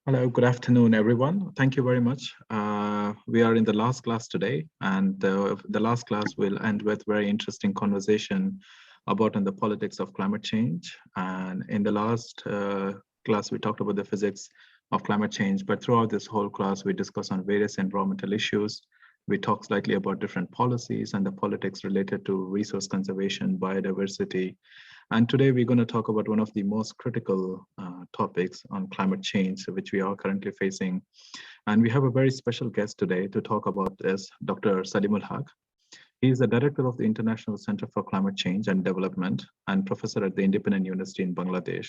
Hello, good afternoon, everyone. Thank you very much. We are in the last class today, and the last class will end with very interesting conversation about the politics of climate change. And in the last class, we talked about the physics of climate change, but throughout this whole class, we discuss on various environmental issues. We talk slightly about different policies and the politics related to resource conservation, biodiversity, and today we're going to talk about one of the most critical topics on climate change, which we are currently facing. And we have a very special guest today to talk about this, Dr. Saleemul Huq. He is the director of the International Center for Climate Change and Development and professor at the Independent University in Bangladesh,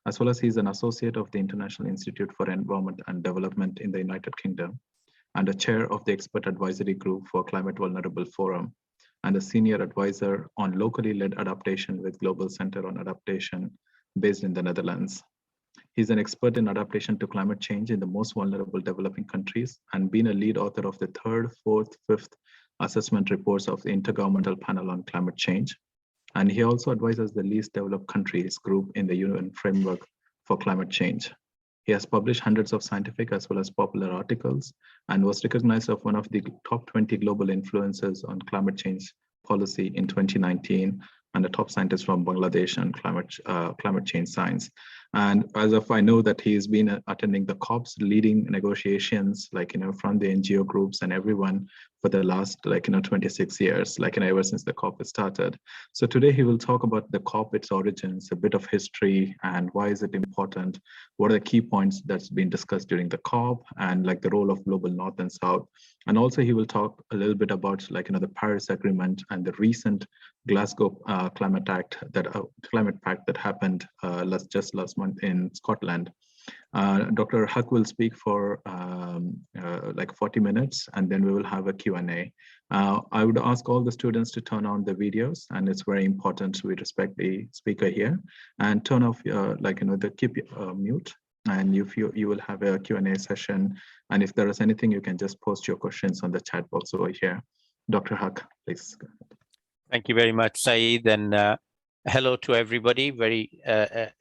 as well as he's an associate of the International Institute for Environment and Development in the United Kingdom and a chair of the Expert Advisory Group for Climate Vulnerable Forum, and a senior advisor on locally led adaptation with Global Center on Adaptation based in the Netherlands. He's an expert in adaptation to climate change in the most vulnerable developing countries and been a lead author of the 3rd, 4th, 5th assessment reports of the Intergovernmental Panel on Climate Change. And he also advises the least developed countries group in the UN framework for climate change. He has published hundreds of scientific as well as popular articles and was recognized as one of the top 20 global influencers on climate change policy in 2019 and a top scientist from Bangladesh on climate change science. And as of I know that he's been attending the COPs, leading negotiations, from the NGO groups and everyone for the last 26 years, ever since the COP started. So today he will talk about the COP, its origins, a bit of history, and why is it important? What are the key points that's been discussed during the COP, and the role of global North and South. And also he will talk a little bit about the Paris Agreement and the recent Glasgow Climate Pact that happened just last month in Scotland. Dr. Huq will speak for 40 minutes, and then we will have a Q&A. I would ask all the students to turn on the videos, and it's very important we respect the speaker here, and turn off keep mute. And you will have a Q&A session, and if there is anything, you can just post your questions on the chat box over here. Dr. Huq, please. Thank you very much, Saeed, and hello to everybody. Very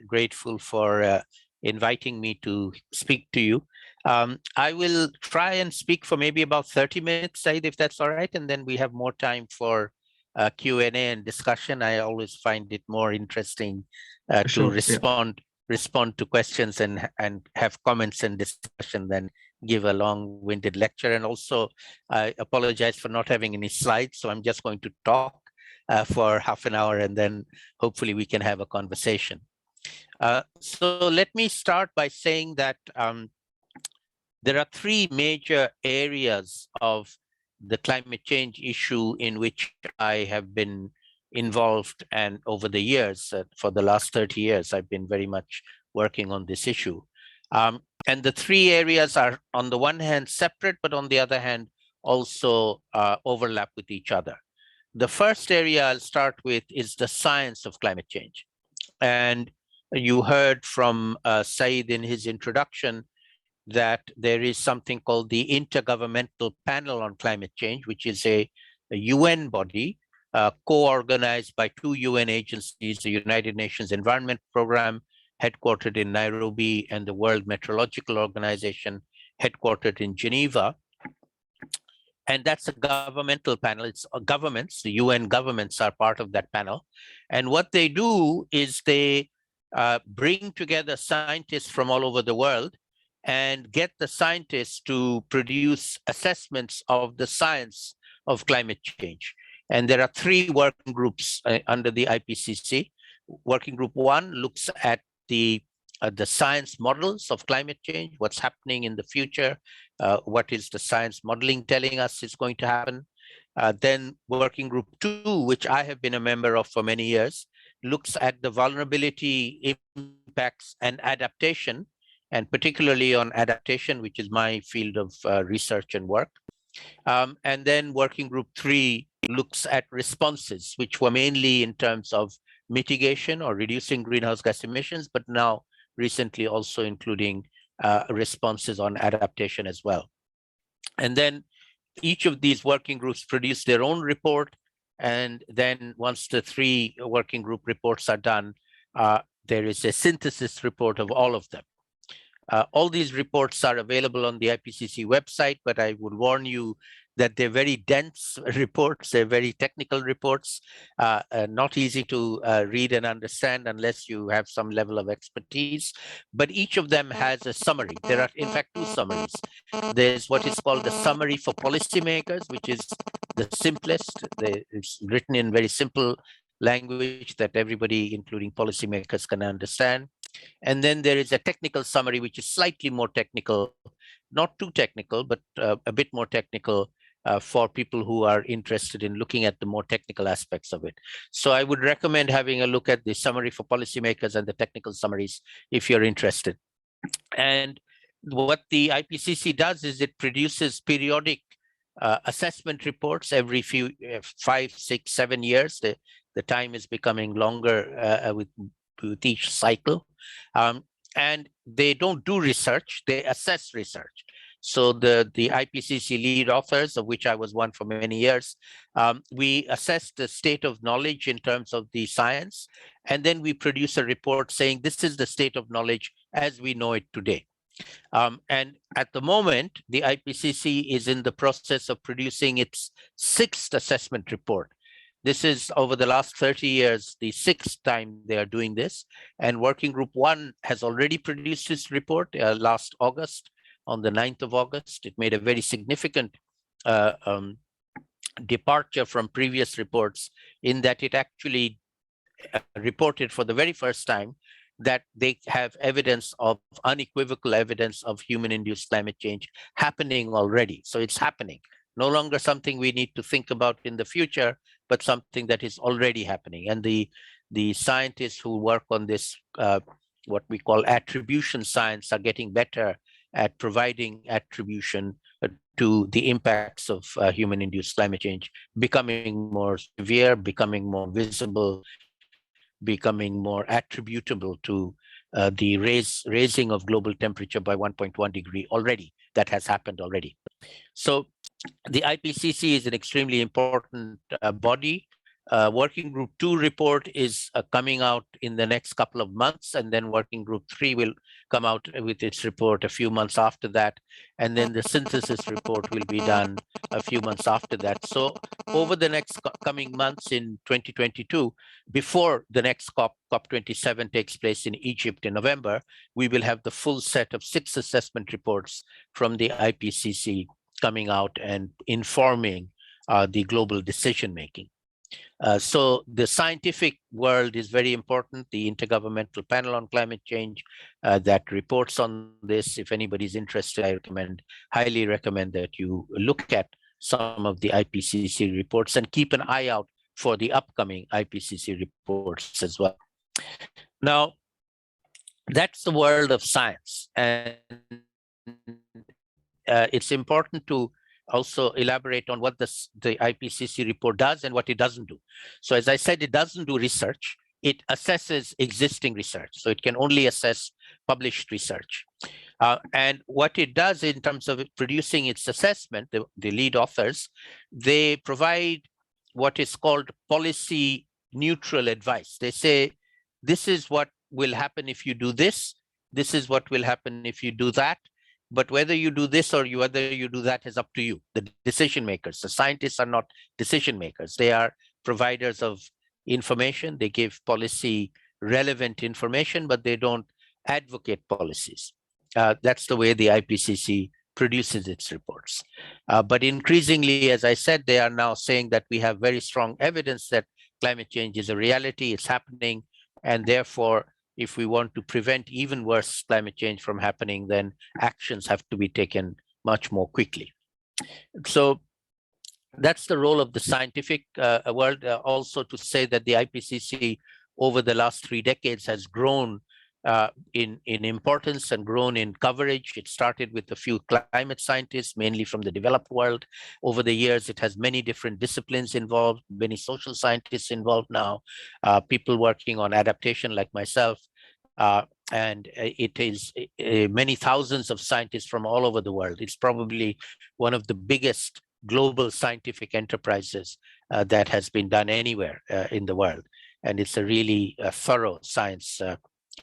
grateful for inviting me to speak to you. I will try and speak for maybe about 30 minutes, Saeed, if that's all right, and then we have more time for Q&A and discussion. I always find it more interesting to respond to questions and have comments and discussion than give a long-winded lecture. And also, I apologize for not having any slides, so I'm just going to talk for half an hour, and then hopefully we can have a conversation. So let me start by saying that there are three major areas of the climate change issue in which I have been involved, and over the years, for the last 30 years, I've been very much working on this issue. And the three areas are, on the one hand, separate, but on the other hand, also overlap with each other. The first area I'll start with is the science of climate change. And you heard from Saeed in his introduction that there is something called the Intergovernmental Panel on Climate Change, which is a UN body co-organized by two UN agencies, the United Nations Environment Programme, headquartered in Nairobi, and the World Meteorological Organization, headquartered in Geneva. And that's a governmental panel. It's governments, the UN governments are part of that panel. And what they do is they bring together scientists from all over the world and get the scientists to produce assessments of the science of climate change. And there are three working groups under the IPCC. Working group 1 looks at the science models of climate change, what's happening in the future, what is the science modeling telling us is going to happen. Then working group 2, which I have been a member of for many years, looks at the vulnerability, impacts, and adaptation, and particularly on adaptation, which is my field of research and work. And then working group 3 looks at responses, which were mainly in terms of mitigation or reducing greenhouse gas emissions, but now recently also including responses on adaptation as well. And then each of these working groups produce their own report. And then once the three working group reports are done, there is a synthesis report of all of them. All these reports are available on the IPCC website, but I would warn you that they're very dense reports. They're very technical reports, not easy to read and understand unless you have some level of expertise. But each of them has a summary. There are, in fact, two summaries. There's what is called the summary for policymakers, which is the simplest. It's written in very simple language that everybody, including policymakers, can understand. And then there is a technical summary, which is slightly more technical, not too technical, but a bit more technical for people who are interested in looking at the more technical aspects of it. So I would recommend having a look at the summary for policymakers and the technical summaries if you're interested. And what the IPCC does is it produces periodic assessment reports every few 5, 6, 7 years. The time is becoming longer with each cycle. And they don't do research, they assess research. So the IPCC lead authors, of which I was one for many years, we assess the state of knowledge in terms of the science, and then we produce a report saying this is the state of knowledge as we know it today. And at the moment, the IPCC is in the process of producing its 6th assessment report. This is over the last 30 years, the 6th time they are doing this. And Working Group 1 has already produced its report last August, on the 9th of August. It made a very significant departure from previous reports in that it actually reported for the very first time that they have evidence of unequivocal evidence of human-induced climate change happening already. So it's happening. No longer something we need to think about in the future, but something that is already happening. And the scientists who work on this, what we call attribution science, are getting better at providing attribution to the impacts of human-induced climate change, becoming more severe, becoming more visible, becoming more attributable to the raising of global temperature by 1.1 degree already. That has happened already. So the IPCC is an extremely important body. Working Group 2 report is coming out in the next couple of months, and then Working Group 3 will come out with its report a few months after that, and then the synthesis report will be done a few months after that. So over the next coming months in 2022, before the next COP27 takes place in Egypt in November, we will have the full set of 6 assessment reports from the IPCC coming out and informing the global decision making. So the scientific world is very important. The Intergovernmental Panel on Climate Change that reports on this. If anybody's interested, I highly recommend that you look at some of the IPCC reports and keep an eye out for the upcoming IPCC reports as well. Now, that's the world of science. And it's important to also elaborate on what the IPCC report does and what it doesn't do. So as I said, it doesn't do research. It assesses existing research. So it can only assess published research. And what it does in terms of producing its assessment, the lead authors, they provide what is called policy neutral advice. They say, this is what will happen if you do this. This is what will happen if you do that. But whether you do this or whether you do that is up to you, the decision makers. The scientists are not decision makers. They are providers of information. They give policy relevant information, but they don't advocate policies. That's the way the IPCC produces its reports. But increasingly, as I said, they are now saying that we have very strong evidence that climate change is a reality, it's happening, and therefore, if we want to prevent even worse climate change from happening, then actions have to be taken much more quickly. So that's the role of the scientific world. Also to say that the IPCC over the last 3 decades has grown in importance and grown in coverage. It started with a few climate scientists, mainly from the developed world. Over the years, it has many different disciplines involved, many social scientists involved now, people working on adaptation like myself. And it is many thousands of scientists from all over the world. It's probably one of the biggest global scientific enterprises that has been done anywhere in the world. And it's a really thorough science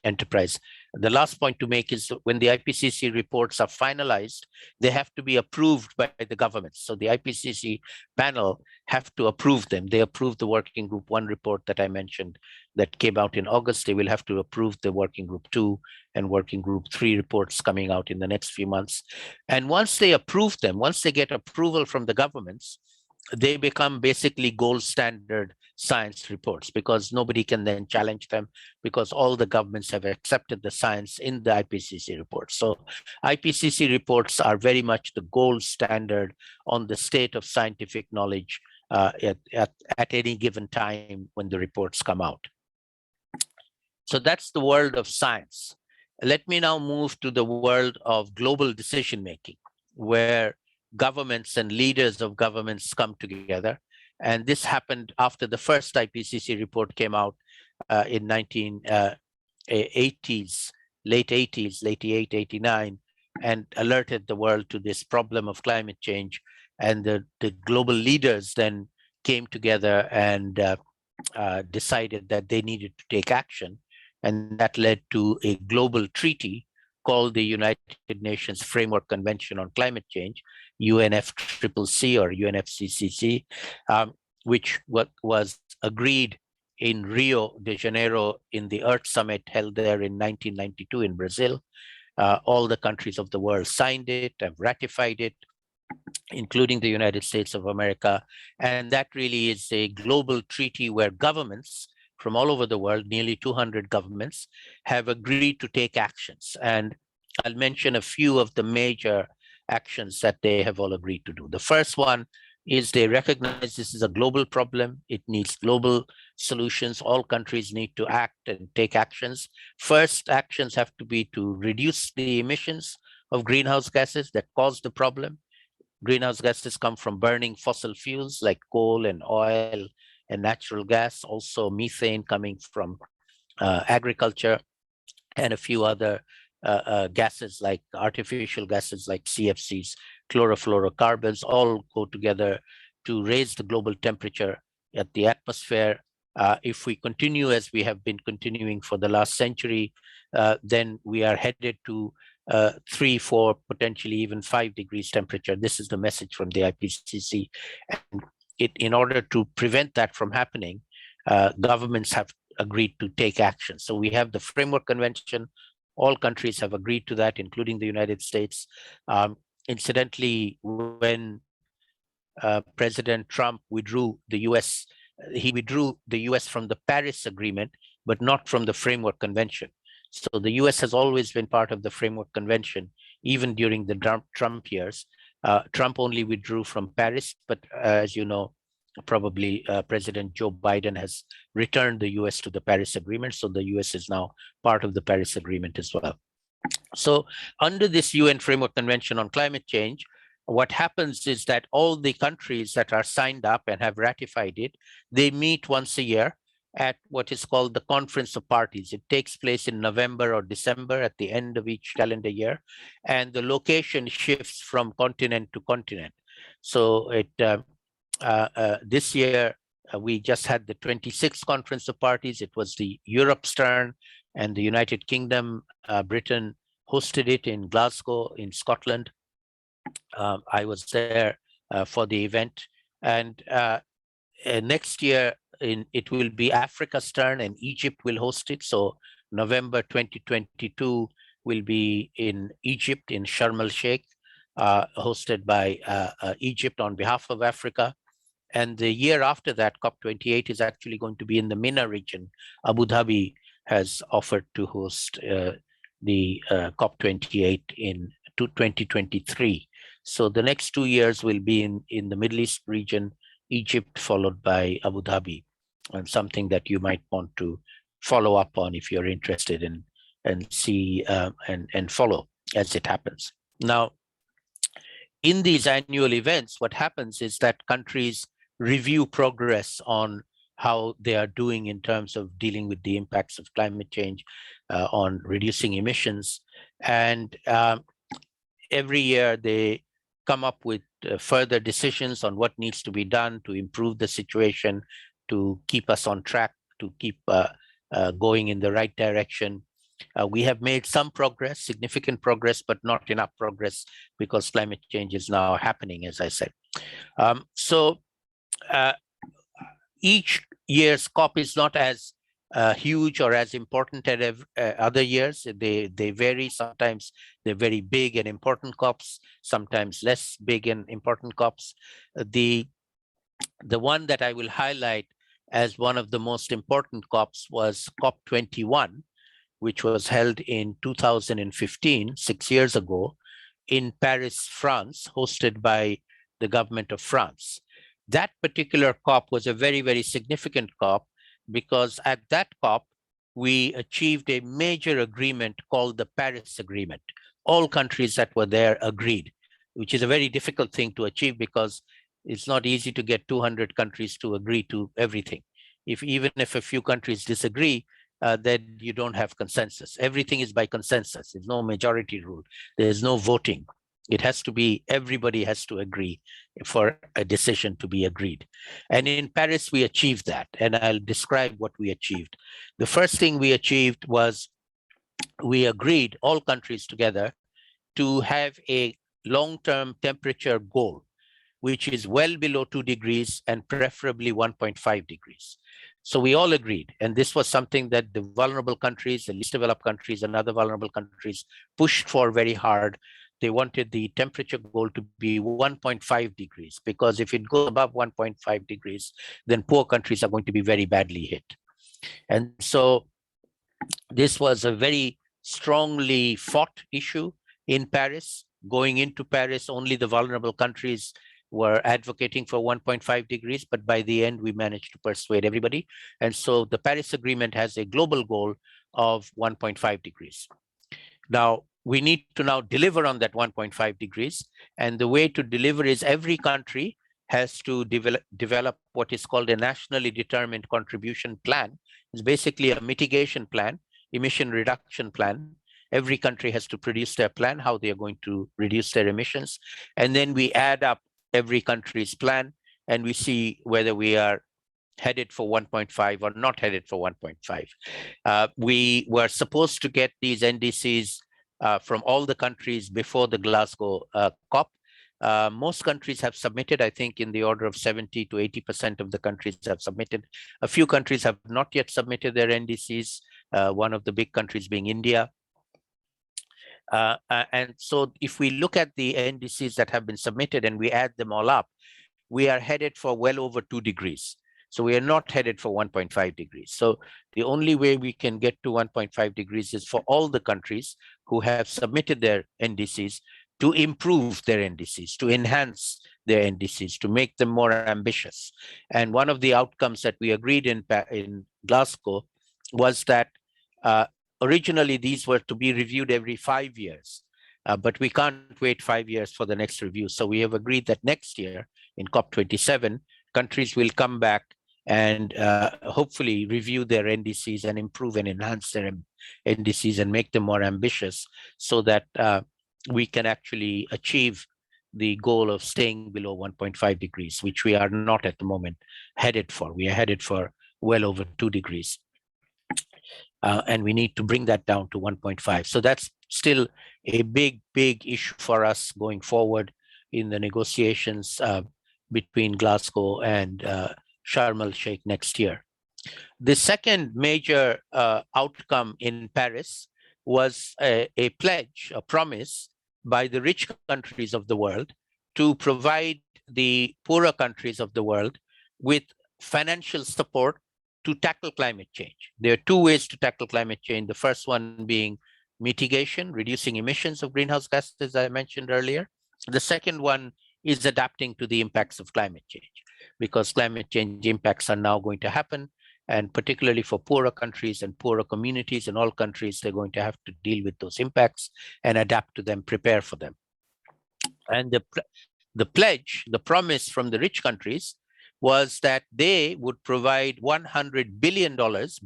enterprise. The last point to make is when the IPCC reports are finalized, they have to be approved by the governments. So the IPCC panel have to approve them. They approved the Working Group 1 report that I mentioned that came out in August. They will have to approve the Working Group 2 and Working Group 3 reports coming out in the next few months. And once they approve them, once they get approval from the governments, they become basically gold standard science reports, because nobody can then challenge them, because all the governments have accepted the science in the IPCC reports. So IPCC reports are very much the gold standard on the state of scientific knowledge at any given time when the reports come out. So that's the world of science. Let me now move to the world of global decision making, where governments and leaders of governments come together. And this happened after the first IPCC report came out in 1980s, late 80s, 88, 89, and alerted the world to this problem of climate change. And the global leaders then came together and decided that they needed to take action. And that led to a global treaty called the United Nations Framework Convention on Climate Change, UNFCCC or UNFCCC, which was agreed in Rio de Janeiro in the Earth Summit held there in 1992 in Brazil. All the countries of the world signed it, have ratified it, including the United States of America. And that really is a global treaty where governments from all over the world, nearly 200 governments, have agreed to take actions. And I'll mention a few of the major actions that they have all agreed to do. The first one is they recognize this is a global problem. It needs global solutions. All countries need to act and take actions. First, actions have to be to reduce the emissions of greenhouse gases that cause the problem. Greenhouse gases come from burning fossil fuels like coal and oil and natural gas, also methane coming from agriculture, and a few other gases like artificial gases like CFCs, chlorofluorocarbons, all go together to raise the global temperature at the atmosphere. If we continue as we have been continuing for the last century, then we are headed to 3, 4, potentially even 5 degrees temperature. This is the message from the IPCC. And in order to prevent that from happening, governments have agreed to take action. So we have the Framework Convention. All countries have agreed to that, including the United States. Incidentally, when President Trump withdrew the US, he withdrew the US from the Paris Agreement, but not from the Framework Convention. So the US has always been part of the Framework Convention, even during the Trump years. Trump only withdrew from Paris, but as you know, probably President Joe Biden has returned the US to the Paris Agreement. So the US is now part of the Paris Agreement as well. So under this UN Framework Convention on Climate Change, what happens is that all the countries that are signed up and have ratified it, they meet once a year at what is called the Conference of Parties. It takes place in November or December at the end of each calendar year, and the location shifts from continent to continent. So this year, we just had the 26th Conference of Parties. It was the Europe's turn, and the United Kingdom, Britain hosted it in Glasgow in Scotland. I was there for the event. And next year, it will be Africa's turn, and Egypt will host it. So November 2022 will be in Egypt, in Sharm el-Sheikh, hosted by Egypt on behalf of Africa. And the year after that, COP28 is actually going to be in the MENA region. Abu Dhabi has offered to host the COP28 in 2023. So the next 2 years will be in the Middle East region, Egypt followed by Abu Dhabi, and something that you might want to follow up on if you're interested in and see and follow as it happens. Now, in these annual events, what happens is that countries review progress on how they are doing in terms of dealing with the impacts of climate change, on reducing emissions. And every year they come up with further decisions on what needs to be done to improve the situation, to keep us on track, to keep going in the right direction. We have made some progress, significant progress, but not enough progress because climate change is now happening, as I said. Uh, each year's COP is not as huge or as important as other years. They vary. Sometimes they're very big and important COPs, sometimes less big and important COPs. The one that I will highlight as one of the most important COPs was COP21, which was held in 2015, 6 years ago, in Paris, France, hosted by the government of France. That particular COP was a very, very significant COP because at that COP, we achieved a major agreement called the Paris Agreement. All countries that were there agreed, which is a very difficult thing to achieve because it's not easy to get 200 countries to agree to everything. Even if a few countries disagree, then you don't have consensus. Everything is by consensus. There's no majority rule. There's no voting. It has to be, everybody has to agree for a decision to be agreed. And in Paris, we achieved that. And I'll describe what we achieved. The first thing we achieved was we agreed, all countries together, to have a long-term temperature goal, which is well below 2 degrees and preferably 1.5 degrees. So we all agreed. And this was something that the vulnerable countries, the least developed countries and other vulnerable countries pushed for very hard. They wanted the temperature goal to be 1.5 degrees, because if it goes above 1.5 degrees, then poor countries are going to be very badly hit. And so this was a very strongly fought issue in Paris. Going into Paris, only the vulnerable countries were advocating for 1.5 degrees, but by the end, we managed to persuade everybody. And so the Paris Agreement has a global goal of 1.5 degrees. Now, we need to now deliver on that 1.5 degrees. And the way to deliver is every country has to develop what is called a nationally determined contribution plan. It's basically a mitigation plan, emission reduction plan. Every country has to produce their plan, how they are going to reduce their emissions. And then we add up every country's plan and we see whether we are headed for 1.5 or not headed for 1.5. We were supposed to get these NDCs from all the countries before the Glasgow COP. Most countries have submitted, I think in the order of 70 to 80% of the countries have submitted. A few countries have not yet submitted their NDCs, one of the big countries being India. And so if we look at the NDCs that have been submitted and we add them all up, we are headed for well over 2 degrees. So we are not headed for 1.5 degrees. So the only way we can get to 1.5 degrees is for all the countries who have submitted their NDCs to improve their NDCs, to enhance their NDCs, to make them more ambitious. And one of the outcomes that we agreed in Glasgow was that originally these were to be reviewed every 5 years, but we can't wait 5 years for the next review. So we have agreed that next year in COP27, countries will come back and hopefully review their NDCs and improve and enhance their NDCs and make them more ambitious so that we can actually achieve the goal of staying below 1.5 degrees, which we are not at the moment headed for. We are headed for well over 2 degrees. And we need to bring that down to 1.5. So that's still a big, big issue for us going forward in the negotiations between Glasgow and Sharm el-Sheikh next year. The second major outcome in Paris was a pledge, a promise by the rich countries of the world to provide the poorer countries of the world with financial support to tackle climate change. There are 2 ways to tackle climate change. The first one being mitigation, reducing emissions of greenhouse gases, as I mentioned earlier. The second one is adapting to the impacts of climate change, because climate change impacts are now going to happen. And particularly for poorer countries and poorer communities in all countries, they're going to have to deal with those impacts and adapt to them, prepare for them. And the pledge, the promise from the rich countries was that they would provide $100 billion,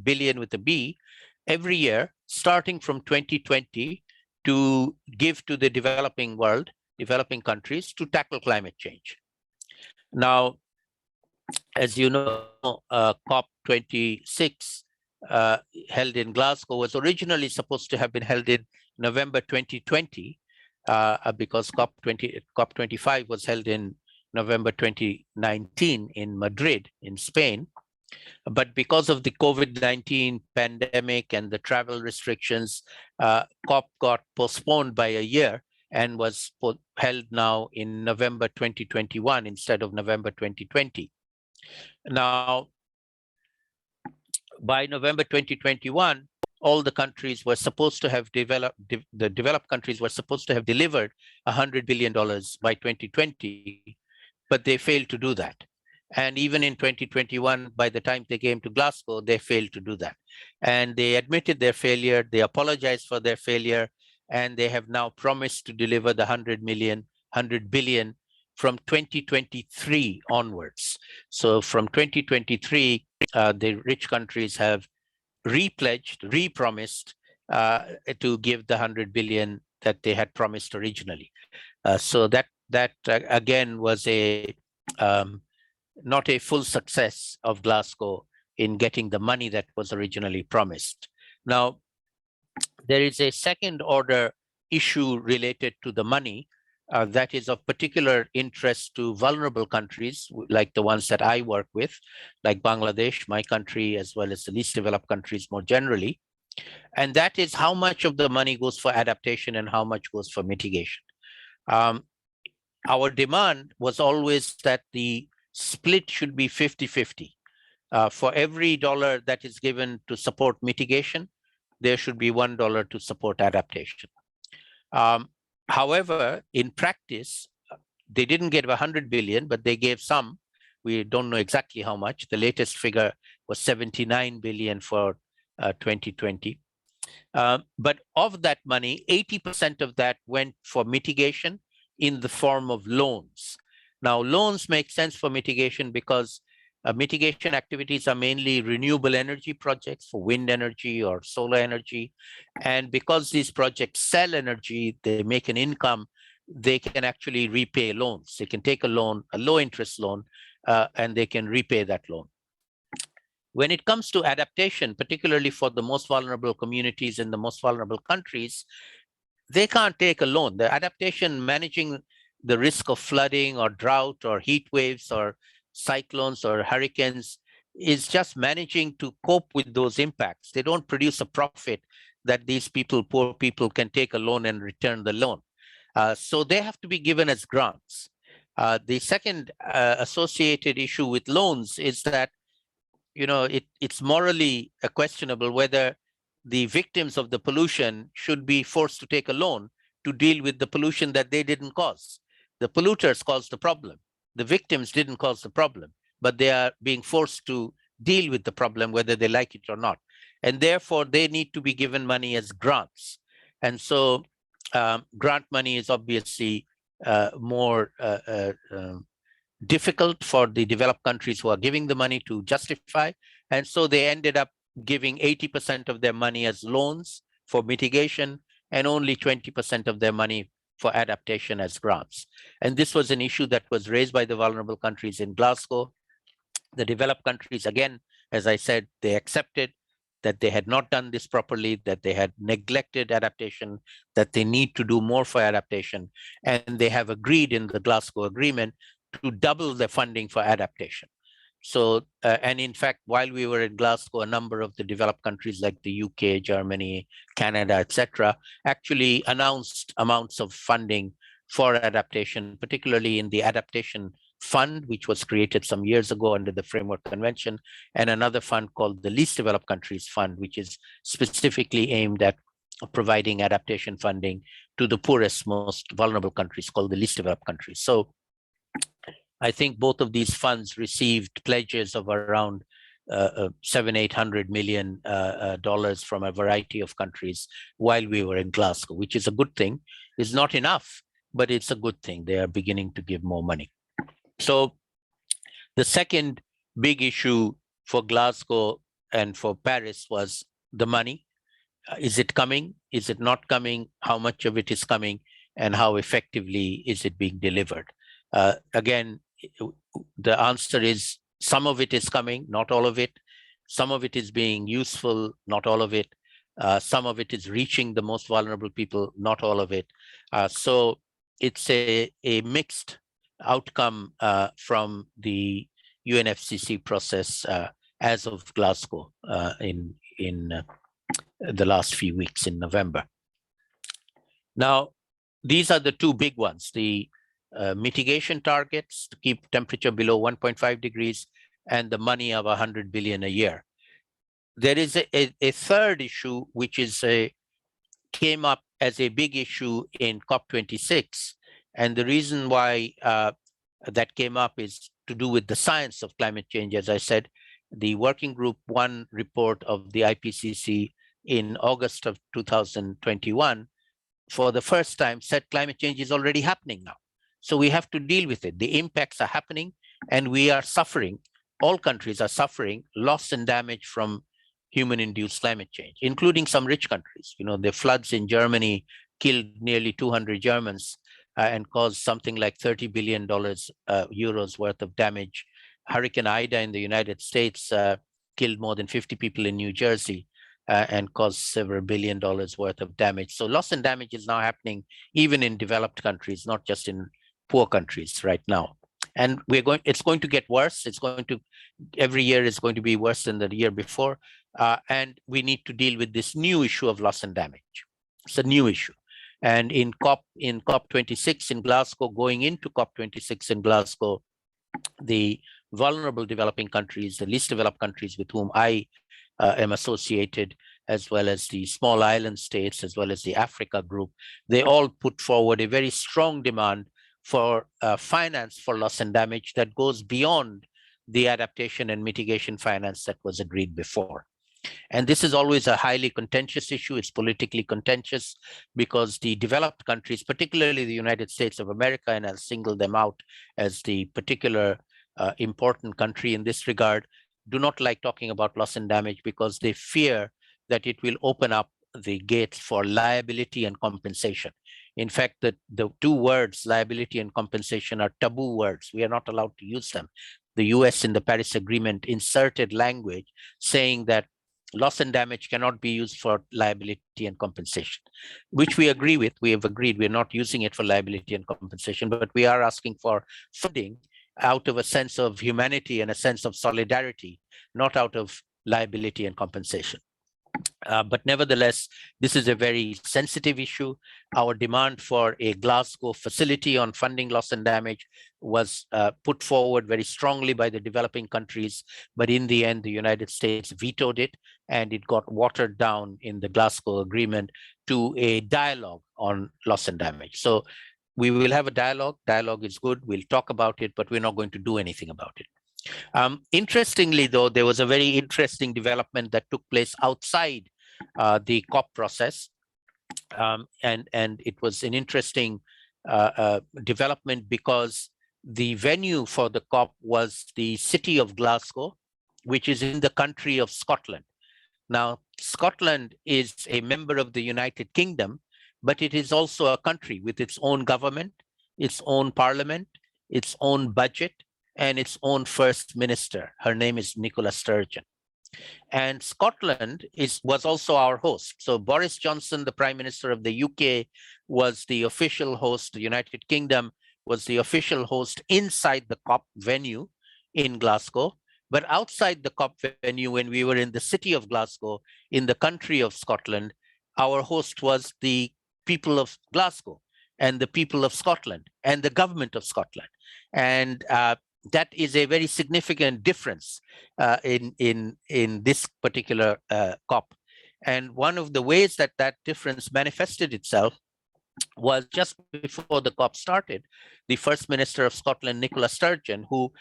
billion with a B, every year, starting from 2020, to give to the developing world, developing countries, to tackle climate change. Now, as you know, COP26 held in Glasgow was originally supposed to have been held in November 2020, because COP25 was held in November 2019 in Madrid, in Spain. But because of the COVID-19 pandemic and the travel restrictions, COP got postponed by a year and was held now in November 2021 instead of November 2020. Now, by November 2021, all the countries were supposed to have the developed countries were supposed to have delivered $100 billion by 2020, but they failed to do that. And even in 2021, by the time they came to Glasgow, they failed to do that. And they admitted their failure, they apologized for their failure, and they have now promised to deliver the 100 billion from 2023 onwards. So from 2023, the rich countries have re-promised to give the 100 billion that they had promised originally. So that again was a not a full success of Glasgow in getting the money that was originally promised. Now, there is a second order issue related to the money that is of particular interest to vulnerable countries like the ones that I work with, like Bangladesh, my country, as well as the least developed countries more generally. And that is how much of the money goes for adaptation and how much goes for mitigation. Our demand was always that the split should be 50-50. For every dollar that is given to support mitigation, there should be $1 to support adaptation. However, in practice, they didn't get 100 billion, but they gave some. We don't know exactly how much. The latest figure was 79 billion for 2020. But of that money, 80% of that went for mitigation in the form of loans. Now, loans make sense for mitigation because mitigation activities are mainly renewable energy projects for wind energy or solar energy. And because these projects sell energy, they make an income, they can actually repay loans. They can take a loan, a low interest loan, and they can repay that loan. When it comes to adaptation, particularly for the most vulnerable communities in the most vulnerable countries, they can't take a loan. The adaptation, managing the risk of flooding or drought or heat waves or cyclones or hurricanes, is just managing to cope with those impacts. They don't produce a profit that these people, poor people, can take a loan and return the loan. So they have to be given as grants. The second associated issue with loans is that, you know, it's morally questionable whether the victims of the pollution should be forced to take a loan to deal with the pollution that they didn't cause. The polluters caused the problem. The victims didn't cause the problem, but they are being forced to deal with the problem whether they like it or not. And therefore, they need to be given money as grants. And so grant money is obviously more difficult for the developed countries who are giving the money to justify. And so they ended up giving 80% of their money as loans for mitigation and only 20% of their money for adaptation as grants. And this was an issue that was raised by the vulnerable countries in Glasgow. The developed countries, again, as I said, they accepted that they had not done this properly, that they had neglected adaptation, that they need to do more for adaptation. And they have agreed in the Glasgow Agreement to double the funding for adaptation. So, and in fact, while we were in Glasgow, a number of the developed countries like the UK, Germany, Canada, etc., actually announced amounts of funding for adaptation, particularly in the Adaptation Fund, which was created some years ago under the Framework Convention, and another fund called the Least Developed Countries Fund, which is specifically aimed at providing adaptation funding to the poorest, most vulnerable countries, called the least developed countries. So I think both of these funds received pledges of around $700-800 million from a variety of countries while we were in Glasgow, which is a good thing. It's not enough, but it's a good thing. They are beginning to give more money. So the second big issue for Glasgow and for Paris was the money. Is it coming? Is it not coming? How much of it is coming? And how effectively is it being delivered? Again, the answer is some of it is coming, not all of it. Some of it is being useful, not all of it. Some of it is reaching the most vulnerable people, not all of it. So it's a mixed outcome from the UNFCCC process as of Glasgow in the last few weeks in November. Now, these are the two big ones, the mitigation targets to keep temperature below 1.5 degrees and the money of 100 billion a year. There is a third issue, which is came up as a big issue in COP26. And the reason why that came up is to do with the science of climate change. As I said, the Working Group 1 report of the IPCC in August of 2021, for the first time, said climate change is already happening now. So we have to deal with it. The impacts are happening and we are suffering. All countries are suffering loss and damage from human-induced climate change, including some rich countries. You know, the floods in Germany killed nearly 200 Germans and caused something like $30 billion euros worth of damage. Hurricane Ida in the United States killed more than 50 people in New Jersey and caused several $1 billion worth of damage. So loss and damage is now happening even in developed countries, not just in poor countries right now. And it's going to get worse. Every year is going to be worse than the year before. And we need to deal with this new issue of loss and damage. It's a new issue. And in COP26 in Glasgow, going into COP26 in Glasgow, the vulnerable developing countries, the least developed countries with whom I am associated, as well as the small island states, as well as the Africa group, they all put forward a very strong demand for finance for loss and damage that goes beyond the adaptation and mitigation finance that was agreed before. And this is always a highly contentious issue. It's politically contentious because the developed countries, particularly the United States of America, and I'll single them out as the particular important country in this regard, do not like talking about loss and damage because they fear that it will open up the gates for liability and compensation. In fact, the two words, liability and compensation, are taboo words. We are not allowed to use them. The US in the Paris Agreement inserted language saying that loss and damage cannot be used for liability and compensation, which we agree with. We have agreed we're not using it for liability and compensation, but we are asking for funding out of a sense of humanity and a sense of solidarity, not out of liability and compensation. But nevertheless, this is a very sensitive issue. Our demand for a Glasgow facility on funding loss and damage was put forward very strongly by the developing countries, but in the end, the United States vetoed it, and it got watered down in the Glasgow Agreement to a dialogue on loss and damage. So we will have a dialogue. Dialogue is good. We'll talk about it, but we're not going to do anything about it. Interestingly, though, there was a very interesting development that took place outside the COP process. And it was an interesting development because the venue for the COP was the city of Glasgow, which is in the country of Scotland. Now, Scotland is a member of the United Kingdom, but it is also a country with its own government, its own parliament, its own budget, and its own first minister. Her name is Nicola Sturgeon. And Scotland was also our host. So Boris Johnson, the Prime Minister of the UK, was the official host. The United Kingdom was the official host inside the COP venue in Glasgow. But outside the COP venue, when we were in the city of Glasgow, in the country of Scotland, our host was the people of Glasgow and the people of Scotland and the government of Scotland. And that is a very significant difference in this particular COP. And one of the ways that that difference manifested itself was just before the COP started, the First Minister of Scotland, Nicola Sturgeon, who,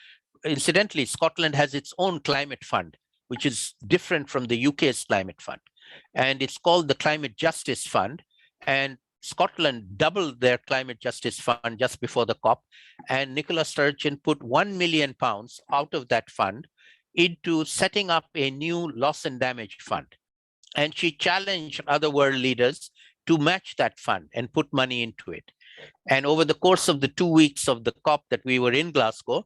incidentally, Scotland has its own climate fund, which is different from the UK's climate fund. And it's called the Climate Justice Fund. And Scotland doubled their climate justice fund just before the COP, and Nicola Sturgeon put £1 million out of that fund into setting up a new loss and damage fund. And she challenged other world leaders to match that fund and put money into it. And over the course of the 2 weeks of the COP that we were in Glasgow,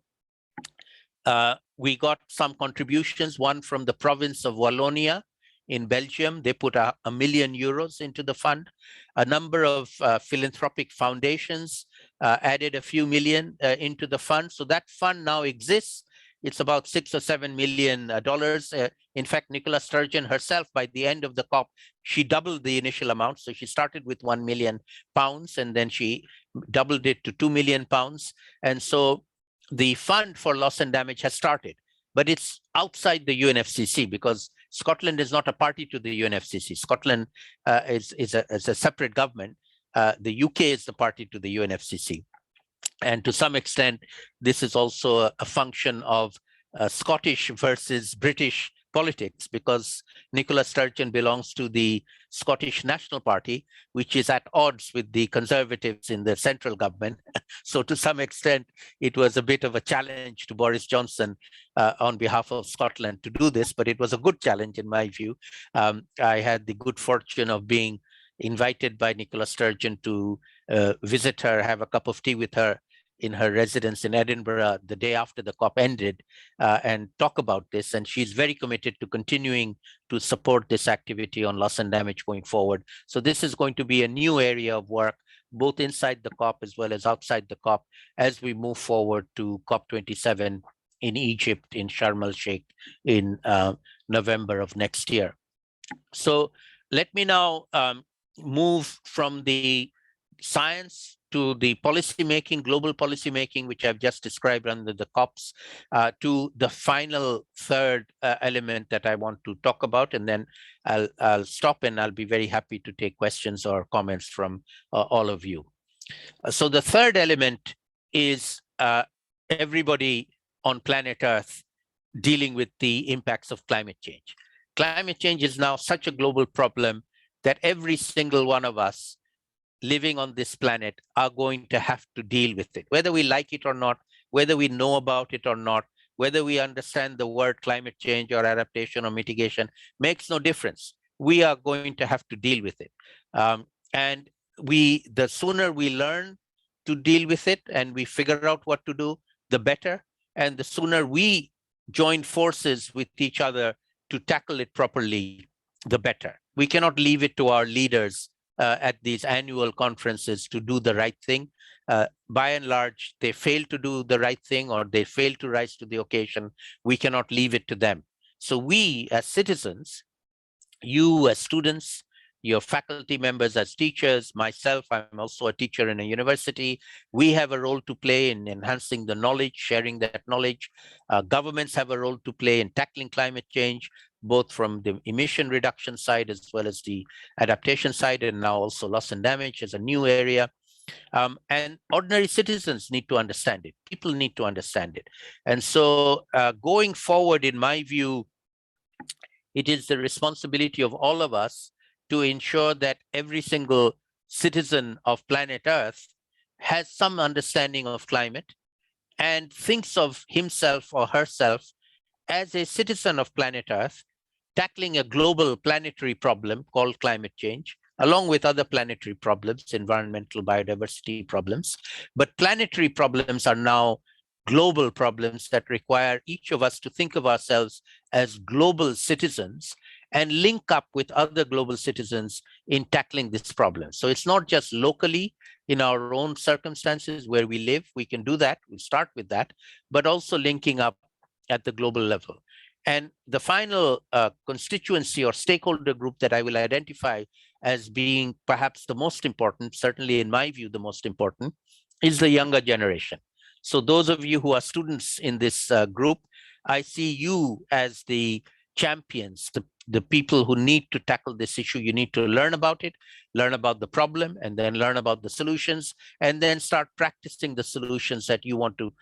we got some contributions, one from the province of Wallonia in Belgium. They put €1 million into the fund. A number of philanthropic foundations added a few million into the fund. So that fund now exists. It's about $6 or $7 million. In fact, Nicola Sturgeon herself, by the end of the COP, she doubled the initial amount. So she started with £1 million, and then she doubled it to £2 million. And so the fund for loss and damage has started, but it's outside the UNFCCC because Scotland is not a party to the UNFCCC. Scotland is a separate government. The UK is the party to the UNFCCC. And to some extent, this is also a function of Scottish versus British politics, because Nicola Sturgeon belongs to the Scottish National Party, which is at odds with the Conservatives in the central government. So to some extent, it was a bit of a challenge to Boris Johnson on behalf of Scotland to do this, but it was a good challenge in my view. I had the good fortune of being invited by Nicola Sturgeon to visit her, have a cup of tea with her in her residence in Edinburgh the day after the COP ended and talk about this. And she's very committed to continuing to support this activity on loss and damage going forward. So this is going to be a new area of work, both inside the COP as well as outside the COP, as we move forward to COP27 in Egypt, in Sharm el-Sheikh in November of next year. So let me now move from the science to the policy making, global policy making, which I've just described under the COPs, to the final third element that I want to talk about. And then I'll stop and I'll be very happy to take questions or comments from all of you. So the third element is everybody on planet Earth dealing with the impacts of climate change. Climate change is now such a global problem that every single one of us living on this planet are going to have to deal with it, whether we like it or not, whether we know about it or not, whether we understand the word climate change or adaptation or mitigation, makes no difference. We are going to have to deal with it. And the sooner we learn to deal with it and we figure out what to do, the better. And the sooner we join forces with each other to tackle it properly, the better. We cannot leave it to our leaders at these annual conferences to do the right thing. By and large, they fail to do the right thing or they fail to rise to the occasion. We cannot leave it to them. So we as citizens, you as students, your faculty members as teachers, myself, I'm also a teacher in a university. We have a role to play in enhancing the knowledge, sharing that knowledge. Governments have a role to play in tackling climate change, both from the emission reduction side as well as the adaptation side, and now also loss and damage is a new area. And ordinary citizens need to understand it. People need to understand it. And so going forward, in my view, it is the responsibility of all of us to ensure that every single citizen of planet Earth has some understanding of climate and thinks of himself or herself as a citizen of planet Earth, tackling a global planetary problem called climate change, along with other planetary problems, environmental biodiversity problems. But planetary problems are now global problems that require each of us to think of ourselves as global citizens and link up with other global citizens in tackling this problem. So it's not just locally in our own circumstances where we live, we can do that, we start with that, but also linking up at the global level. And the final constituency or stakeholder group that I will identify as being perhaps the most important, certainly in my view, the most important, is the younger generation. So those of you who are students in this group, I see you as the champions, the people who need to tackle this issue. You need to learn about it, learn about the problem, and then learn about the solutions, and then start practicing the solutions that you want to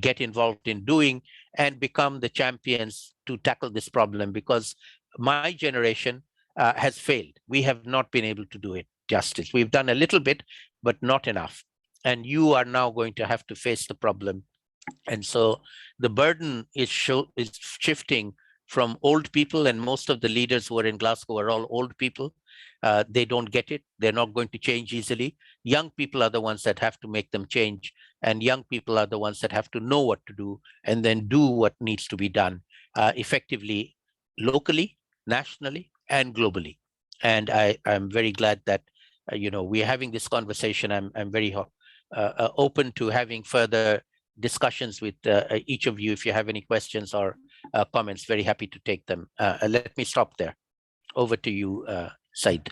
get involved in doing and become the champions to tackle this problem, because my generation has failed. We have not been able to do it justice. We've done a little bit, but not enough. And you are now going to have to face the problem. And so the burden is shifting from old people, and most of the leaders who are in Glasgow are all old people. They don't get it. They're not going to change easily. Young people are the ones that have to make them change and young people are the ones that have to know what to do and then do what needs to be done effectively, locally, nationally, and globally. And I'm very glad that we're having this conversation. I'm very open to having further discussions with each of you. If you have any questions or comments, very happy to take them. Let me stop there. Over to you, Said.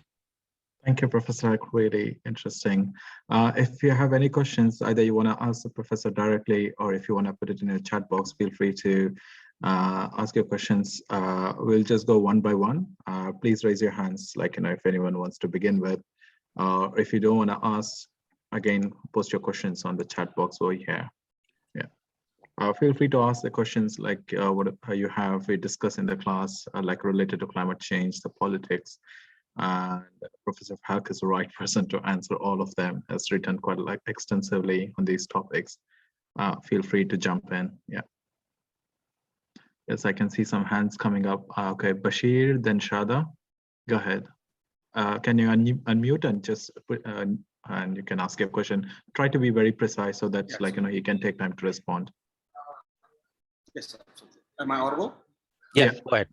Thank you, Professor. Really interesting. If you have any questions, either you want to ask the professor directly, or if you want to put it in a chat box, feel free to ask your questions. We'll just go one by one. Please raise your hands, if anyone wants to begin with. If you don't want to ask, again, post your questions on the chat box over here. Yeah. Feel free to ask the questions what you have we discussed in the class, related to climate change, the politics. And Professor Huq is the right person to answer all of them. Has written quite extensively on these topics. Feel free to jump in. Yeah. Yes, I can see some hands coming up. Okay, Bashir, then Shada. Go ahead. Can you unmute and just put, and you can ask your question. Try to be very precise so that yes. You can take time to respond. Yes, absolutely. Am I audible? Yes, go ahead.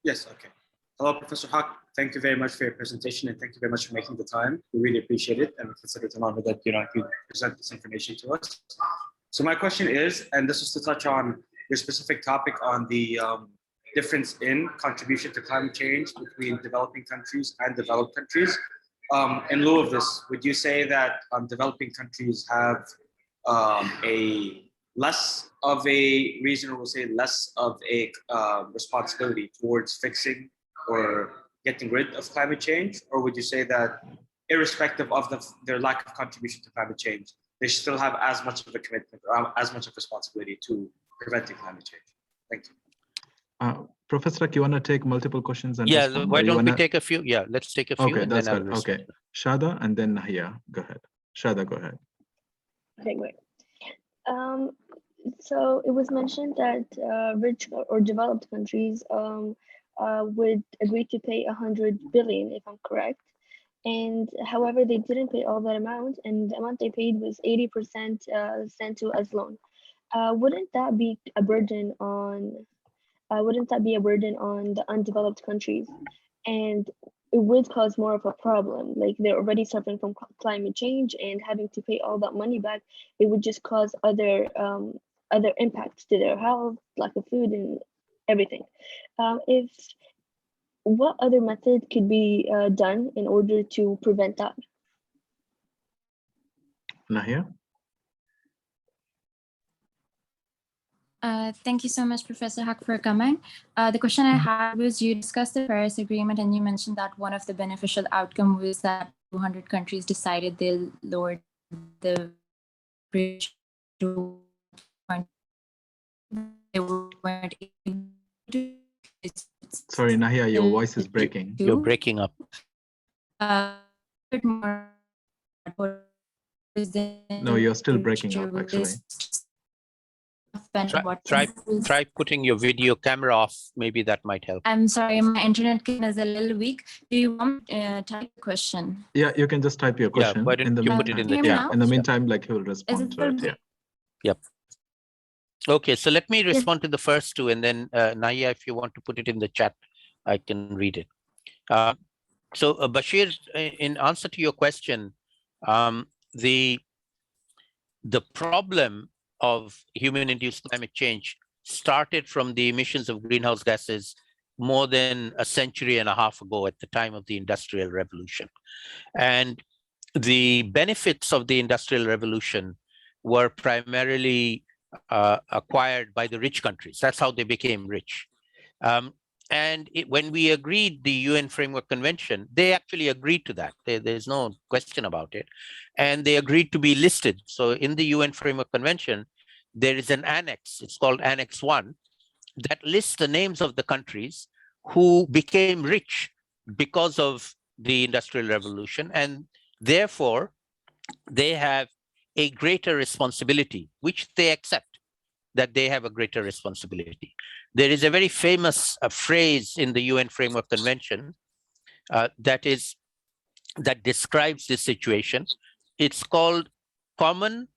Yes, okay. Hello, Professor Huq. Thank you very much for your presentation, and thank you very much for making the time. We really appreciate it, and we consider it an honor that you present this information to us. So my question is, and this is to touch on your specific topic on the difference in contribution to climate change between developing countries and developed countries. In lieu of this, would you say that developing countries have a less of a reason, or we'll say less of a responsibility towards fixing or getting rid of climate change? Or would you say that irrespective of their lack of contribution to climate change, they still have as much of a commitment or as much of responsibility to preventing climate change? Thank you. Professor, you want to take multiple questions and yeah, respond, why don't we take a few? Yeah, let's take a few. Okay, and that's then good. I'll Okay, Shada and then Nahia. Go ahead. Shada, go ahead. Okay, great. So it was mentioned that rich or developed countries would agree to pay 100 billion, if I'm correct. And however, they didn't pay all that amount, and the amount they paid was 80% sent to as loan. Wouldn't that be a burden on? Wouldn't that be a burden on the undeveloped countries? And it would cause more of a problem. Like, they're already suffering from climate change, and having to pay all that money back, it would just cause other impacts to their health, lack of food, and everything. What other method could be done in order to prevent that? Nahia? Thank you so much, Professor Huq, for coming. The question I had was, you discussed the Paris Agreement, and you mentioned that one of the beneficial outcomes was that 200 countries decided they'll lower the bridge to they weren't able to. Sorry, Nahia, your voice is breaking. You're breaking up. No, you're still breaking up, actually. Try putting your video camera off. Maybe that might help. I'm sorry, my internet is a little weak. Do you want to type a question? Yeah, you can just type your question. Yeah, why don't you put it in the chat? Yeah, in the meantime, he will respond to it. Yeah. Yep. Okay, so let me respond to the first two, and then Naya, if you want to put it in the chat, I can read it. So Bashir, in answer to your question, the problem of human-induced climate change started from the emissions of greenhouse gases more than a century and a half ago, at the time of the Industrial Revolution. And the benefits of the Industrial Revolution were primarily acquired by the rich countries. That's how they became rich. And when we agreed the UN Framework Convention, they actually agreed to that. There's no question about it. And they agreed to be listed. So in the UN Framework Convention, there is an annex, it's called Annex 1, that lists the names of the countries who became rich because of the Industrial Revolution. And therefore, they have a greater responsibility, which they accept, that they have a greater responsibility. There is a very famous phrase in the UN Framework Convention that describes this situation. It's called common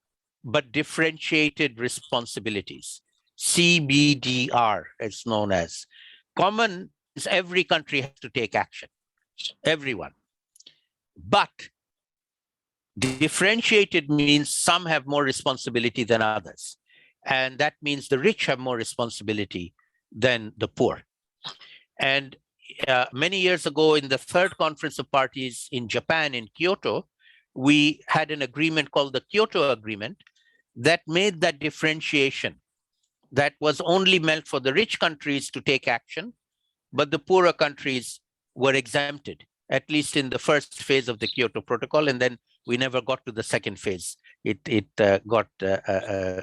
but differentiated responsibilities. CBDR is known as. Common is every country has to take action, everyone. But differentiated means some have more responsibility than others. And that means the rich have more responsibility than the poor. And many years ago, in the third conference of parties in Japan, in Kyoto, we had an agreement called the Kyoto Agreement that made that differentiation, that was only meant for the rich countries to take action, but the poorer countries were exempted, at least in the first phase of the Kyoto Protocol, and then we never got to the second phase. It got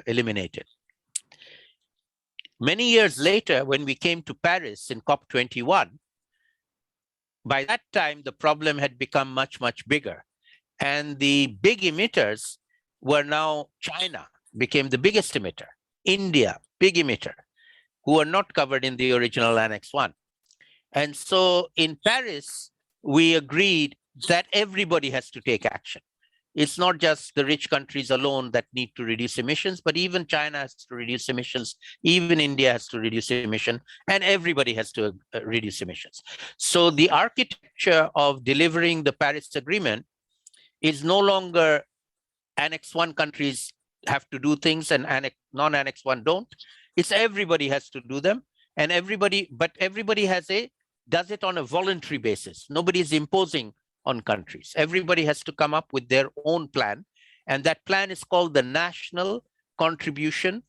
eliminated. Many years later, when we came to Paris in COP21, by that time, the problem had become much, much bigger. And the big emitters were now China, became the biggest emitter, India, big emitter, who are not covered in the original Annex 1. And so in Paris, we agreed that everybody has to take action. It's not just the rich countries alone that need to reduce emissions, but even China has to reduce emissions, even India has to reduce emission, and everybody has to reduce emissions. So the architecture of delivering the Paris Agreement is no longer Annex 1 countries have to do things and non-Annex 1 don't. It's everybody has to do them, and everybody does it on a voluntary basis. Nobody is imposing on countries. Everybody has to come up with their own plan, and that plan is called the national contribution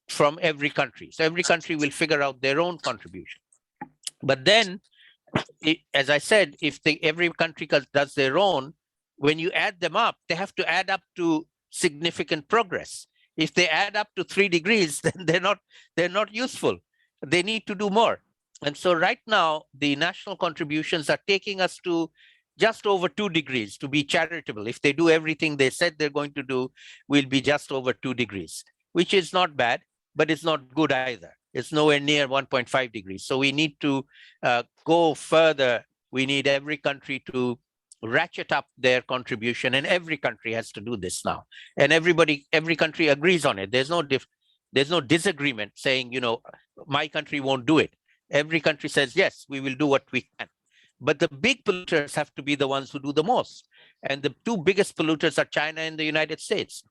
from every country. So every country will figure out their own contribution. But then, as I said, if every country does their own, when you add them up, they have to add up to significant progress. If they add up to 3 degrees, then they're not useful. They need to do more. And so right now, the national contributions are taking us to just over 2 degrees to be charitable. If they do everything they said they're going to do, we'll be just over 2 degrees, which is not bad, but it's not good either. It's nowhere near 1.5 degrees. So we need to go further. We need every country to ratchet up their contribution, and every country has to do this now. And every country agrees on it. There's no disagreement saying, you know, my country won't do it. Every country says, yes, we will do what we can. But the big polluters have to be the ones who do the most. And the 2 biggest polluters are China and the United States.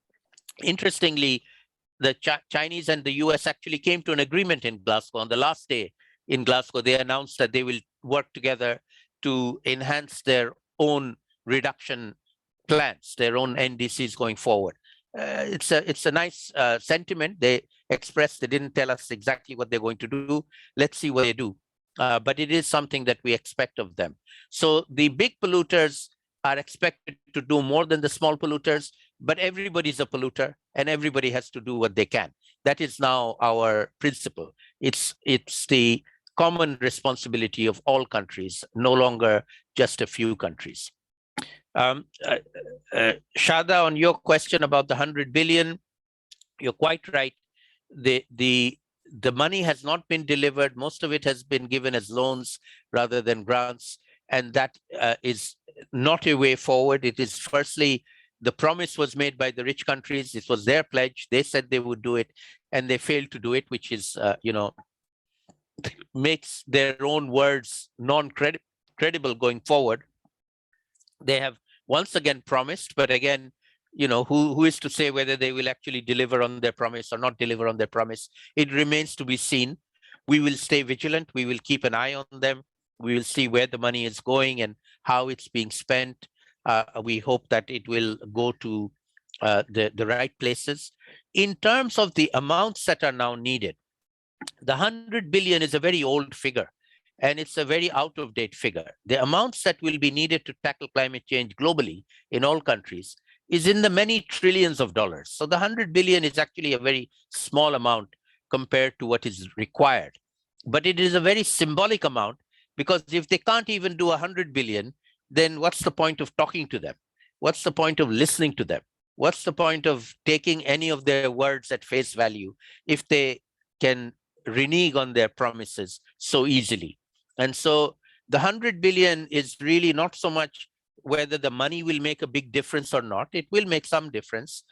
Interestingly, the Chinese and the US actually came to an agreement in Glasgow. On the last day in Glasgow, they announced that they will work together to enhance their own reduction plans, their own NDCs going forward. It's a nice sentiment. They expressed, they didn't tell us exactly what they're going to do. Let's see what they do. But it is something that we expect of them. So the big polluters are expected to do more than the small polluters, but everybody's a polluter and everybody has to do what they can. That is now our principle. It's the common responsibility of all countries, no longer just a few countries. Shada, on your question about the 100 billion, you're quite right. The money has not been delivered. Most of it has been given as loans rather than grants. And that is not a way forward. It is firstly, the promise was made by the rich countries. It was their pledge. They said they would do it and they failed to do it, which is, makes their own words non-credible going forward. They have once again promised, but again, who is to say whether they will actually deliver on their promise or not deliver on their promise? It remains to be seen. We will stay vigilant. We will keep an eye on them. We will see where the money is going and how it's being spent. We hope that it will go to the right places. In terms of the amounts that are now needed, the 100 billion is a very old figure, and it's a very out-of-date figure. The amounts that will be needed to tackle climate change globally in all countries is in the many trillions of dollars. So the 100 billion is actually a very small amount compared to what is required. But it is a very symbolic amount, because if they can't even do 100 billion, then what's the point of talking to them? What's the point of listening to them? What's the point of taking any of their words at face value if they can renege on their promises so easily? And so the 100 billion is really not so much whether the money will make a big difference or not. It will make some difference.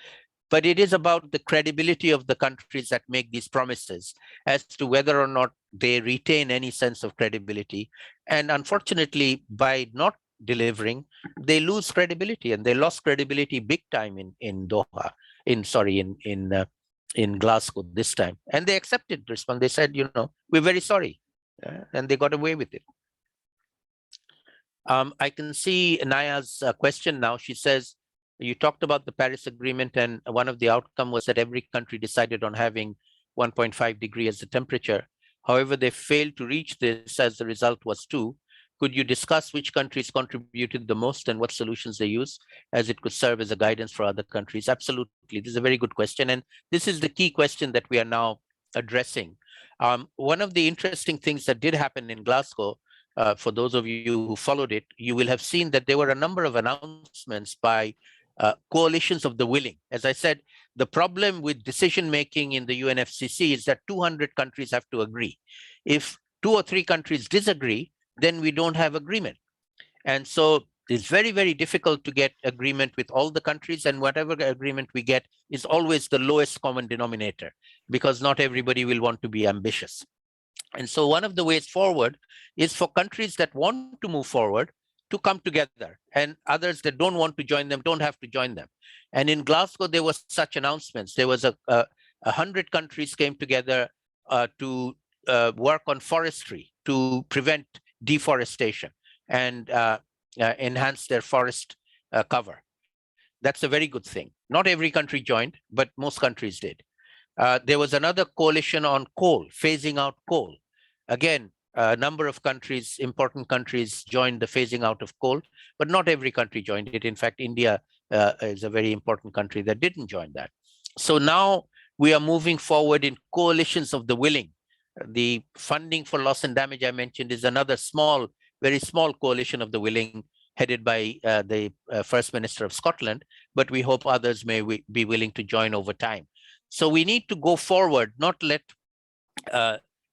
but it is about the credibility of the countries that make these promises as to whether or not they retain any sense of credibility. And unfortunately, by not delivering, they lose credibility, and they lost credibility big time in Doha, in Glasgow this time. And they accepted the response. They said, we're very sorry, and they got away with it. I can see Naya's question now. She says, you talked about the Paris Agreement, and one of the outcomes was that every country decided on having 1.5 degrees as the temperature. However, they failed to reach this as the result was 2. Could you discuss which countries contributed the most and what solutions they use, as it could serve as a guidance for other countries? Absolutely. This is a very good question. And this is the key question that we are now addressing. One of the interesting things that did happen in Glasgow, for those of you who followed it, you will have seen that there were a number of announcements by coalitions of the willing. As I said, the problem with decision-making in the UNFCCC is that 200 countries have to agree. If 2 or 3 countries disagree, then we don't have agreement. And so it's very, very difficult to get agreement with all the countries, and whatever agreement we get is always the lowest common denominator, because not everybody will want to be ambitious. And so one of the ways forward is for countries that want to move forward to come together, and others that don't want to join them don't have to join them. And in Glasgow, there was such announcements. There was 100 countries came together to work on forestry to prevent deforestation and enhance their forest cover. That's a very good thing. Not every country joined, but most countries did. There was another coalition on coal, phasing out coal. Again, a number of countries, important countries, joined the phasing out of coal, but not every country joined it. In fact, India is a very important country that didn't join that. So now we are moving forward in coalitions of the willing. The funding for loss and damage I mentioned is another small, very small coalition of the willing, headed by the First Minister of Scotland, but we hope others may be willing to join over time. So we need to go forward, not let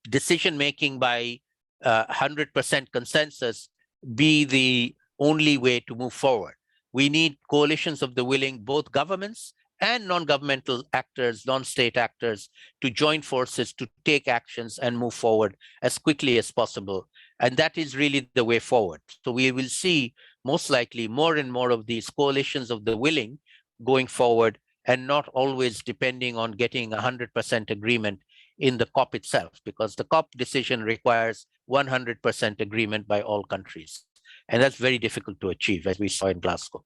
decision-making by 100% consensus be the only way to move forward. We need coalitions of the willing, both governments and non-governmental actors, non-state actors, to join forces to take actions and move forward as quickly as possible. And that is really the way forward. So we will see most likely more and more of these coalitions of the willing going forward, and not always depending on getting 100% agreement in the COP itself, because the COP decision requires 100% agreement by all countries. And that's very difficult to achieve, as we saw in Glasgow.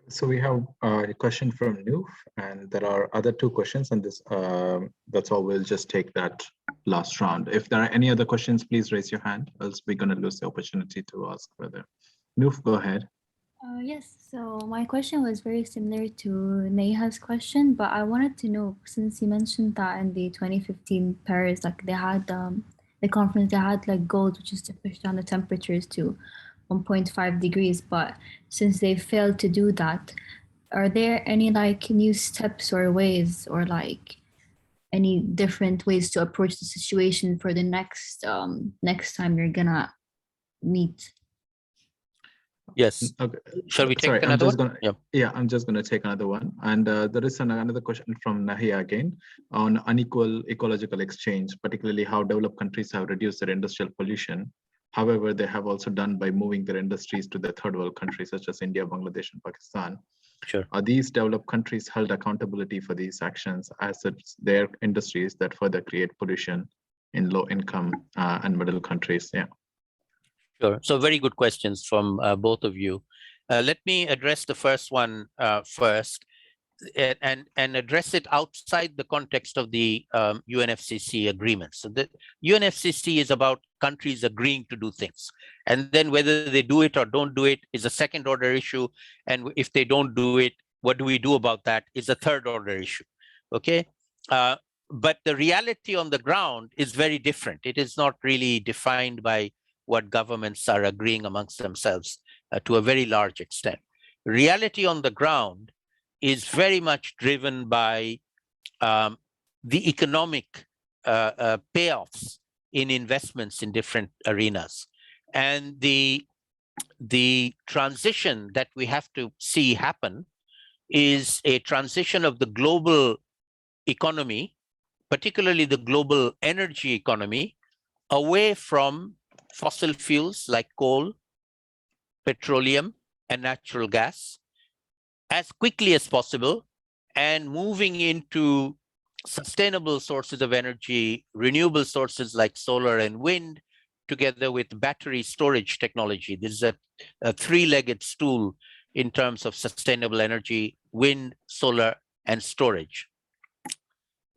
So we have a question from Noof, and there are other 2 questions, and this that's all. We'll just take that last round. If there are any other questions, please raise your hand, else we're going to lose the opportunity to ask further. Noof, go ahead. Yes, so my question was very similar to Neha's question, but I wanted to know, since you mentioned that in the 2015 Paris, like they had the conference, they had like goals, which is to push down the temperatures to 1.5 degrees. But since they failed to do that, are there any like new steps or ways, or like any different ways to approach the situation for the next time you're gonna meet? Yes. Okay. Shall we take Sorry, another one? Yeah, I'm just going to take another one. And there is another question from Nahia again on unequal ecological exchange, particularly how developed countries have reduced their industrial pollution. However, they have also done by moving their industries to the third world countries such as India, Bangladesh, and Pakistan. Sure. Are these developed countries held accountability for these actions, as it's their industries that further create pollution in low income and middle countries? Yeah. Sure. So very good questions from both of you. Let me address the first one first, and address it outside the context of the UNFCCC agreement. So the UNFCCC is about countries agreeing to do things, and then whether they do it or don't do it is a second order issue. And if they don't do it, what do we do about that is a third order issue. Okay. But the reality on the ground is very different. It is not really defined by what governments are agreeing amongst themselves to a very large extent. Reality on the ground is very much driven by the economic payoffs in investments in different arenas. And the transition that we have to see happen is a transition of the global economy, particularly the global energy economy, away from fossil fuels like coal, petroleum, and natural gas as quickly as possible, and moving into sustainable sources of energy, renewable sources like solar and wind, together with battery storage technology. This is a three-legged stool in terms of sustainable energy: wind, solar, and storage.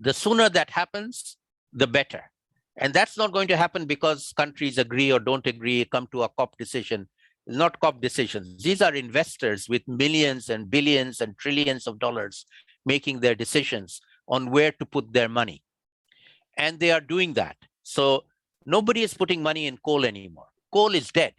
The sooner that happens, the better. And that's not going to happen because countries agree or don't agree, come to a COP decision. Not COP decisions. These are investors with millions and billions and trillions of dollars making their decisions on where to put their money. And they are doing that. So nobody is putting money in coal anymore. Coal is dead.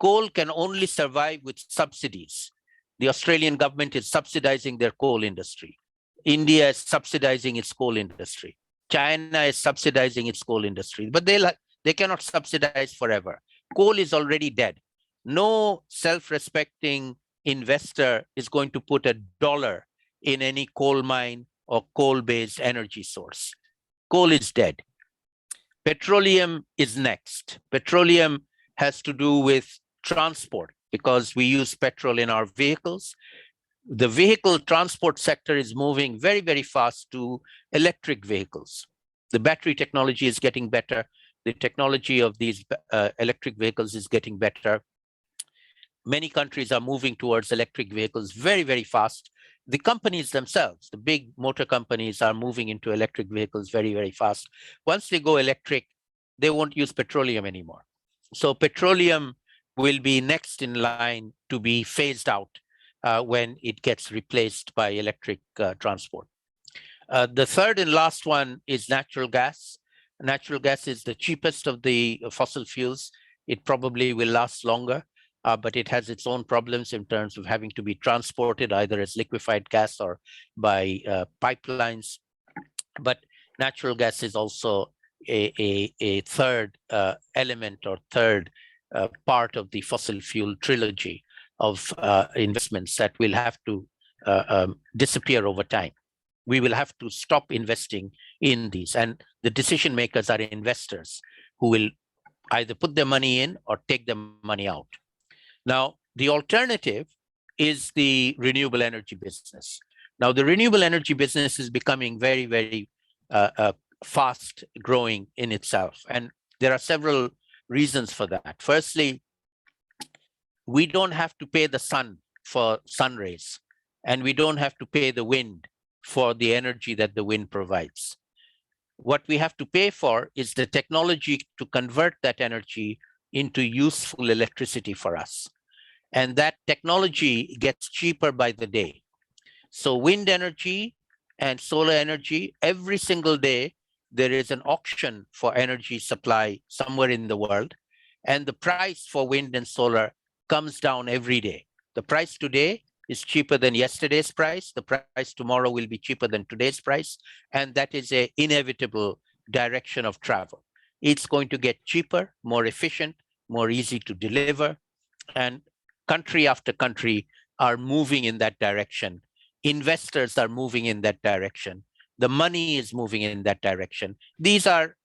Coal can only survive with subsidies. The Australian government is subsidizing their coal industry. India is subsidizing its coal industry. China is subsidizing its coal industry, but they cannot subsidize forever. Coal is already dead. No self-respecting investor is going to put $1 in any coal mine or coal-based energy source. Coal is dead. Petroleum is next. Petroleum has to do with transport because we use petrol in our vehicles. The vehicle transport sector is moving very, very fast to electric vehicles. The battery technology is getting better. The technology of these electric vehicles is getting better. Many countries are moving towards electric vehicles very, very fast. The companies themselves, the big motor companies, are moving into electric vehicles very, very fast. Once they go electric, they won't use petroleum anymore. So petroleum will be next in line to be phased out when it gets replaced by electric transport. The third and last one is natural gas. Natural gas is the cheapest of the fossil fuels. It probably will last longer, but it has its own problems in terms of having to be transported either as liquefied gas or by pipelines. But natural gas is also a third element or third part of the fossil fuel trilogy of investments that will have to disappear over time. We will have to stop investing in these, and the decision makers are investors who will either put their money in or take their money out. Now, the alternative is the renewable energy business. Now, the renewable energy business is becoming very, very fast growing in itself, and there are several reasons for that. Firstly, we don't have to pay the sun for sun rays, and we don't have to pay the wind for the energy that the wind provides. What we have to pay for is the technology to convert that energy into useful electricity for us. And that technology gets cheaper by the day. So wind energy and solar energy, every single day, there is an auction for energy supply somewhere in the world. And the price for wind and solar comes down every day. The price today is cheaper than yesterday's price. The price tomorrow will be cheaper than today's price. And that is an inevitable direction of travel. It's going to get cheaper, more efficient, more easy to deliver. And country after country are moving in that direction. Investors are moving in that direction. The money is moving in that direction. These are,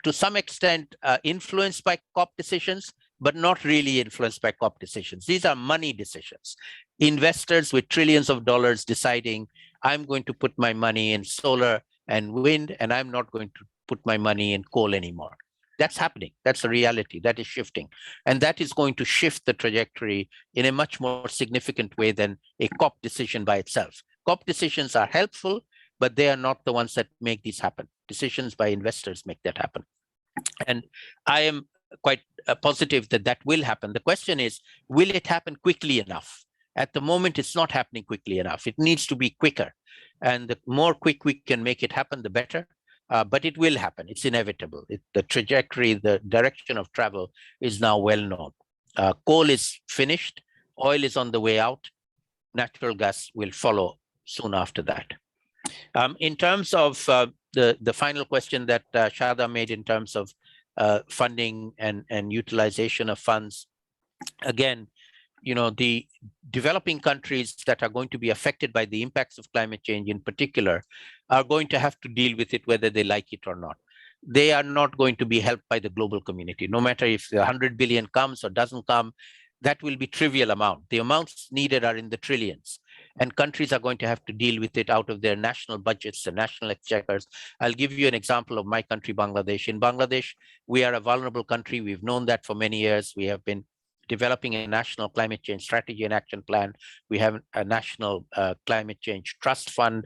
to some extent, influenced by COP decisions, but not really influenced by COP decisions. These are money decisions. Investors with trillions of dollars deciding, I'm going to put my money in solar and wind, and I'm not going to put my money in coal anymore. That's happening. That's a reality. That is shifting. And that is going to shift the trajectory in a much more significant way than a COP decision by itself. COP decisions are helpful, but they are not the ones that make these happen. Decisions by investors make that happen. And I am quite positive that that will happen. The question is, will it happen quickly enough? At the moment, it's not happening quickly enough. It needs to be quicker. And the more quick we can make it happen, the better. But it will happen. It's inevitable. The trajectory, the direction of travel is now well known. Coal is finished. Oil is on the way out. Natural gas will follow soon after that. In terms of the final question that Shada made in terms of funding and utilization of funds, again, the developing countries that are going to be affected by the impacts of climate change in particular are going to have to deal with it whether they like it or not. They are not going to be helped by the global community. No matter if the 100 billion comes or doesn't come, that will be trivial amount. The amounts needed are in the trillions, and countries are going to have to deal with it out of their national budgets and national exchequers. I'll give you an example of my country, Bangladesh. In Bangladesh, we are a vulnerable country. We've known that for many years. We have been developing a national climate change strategy and action plan. We have a national climate change trust fund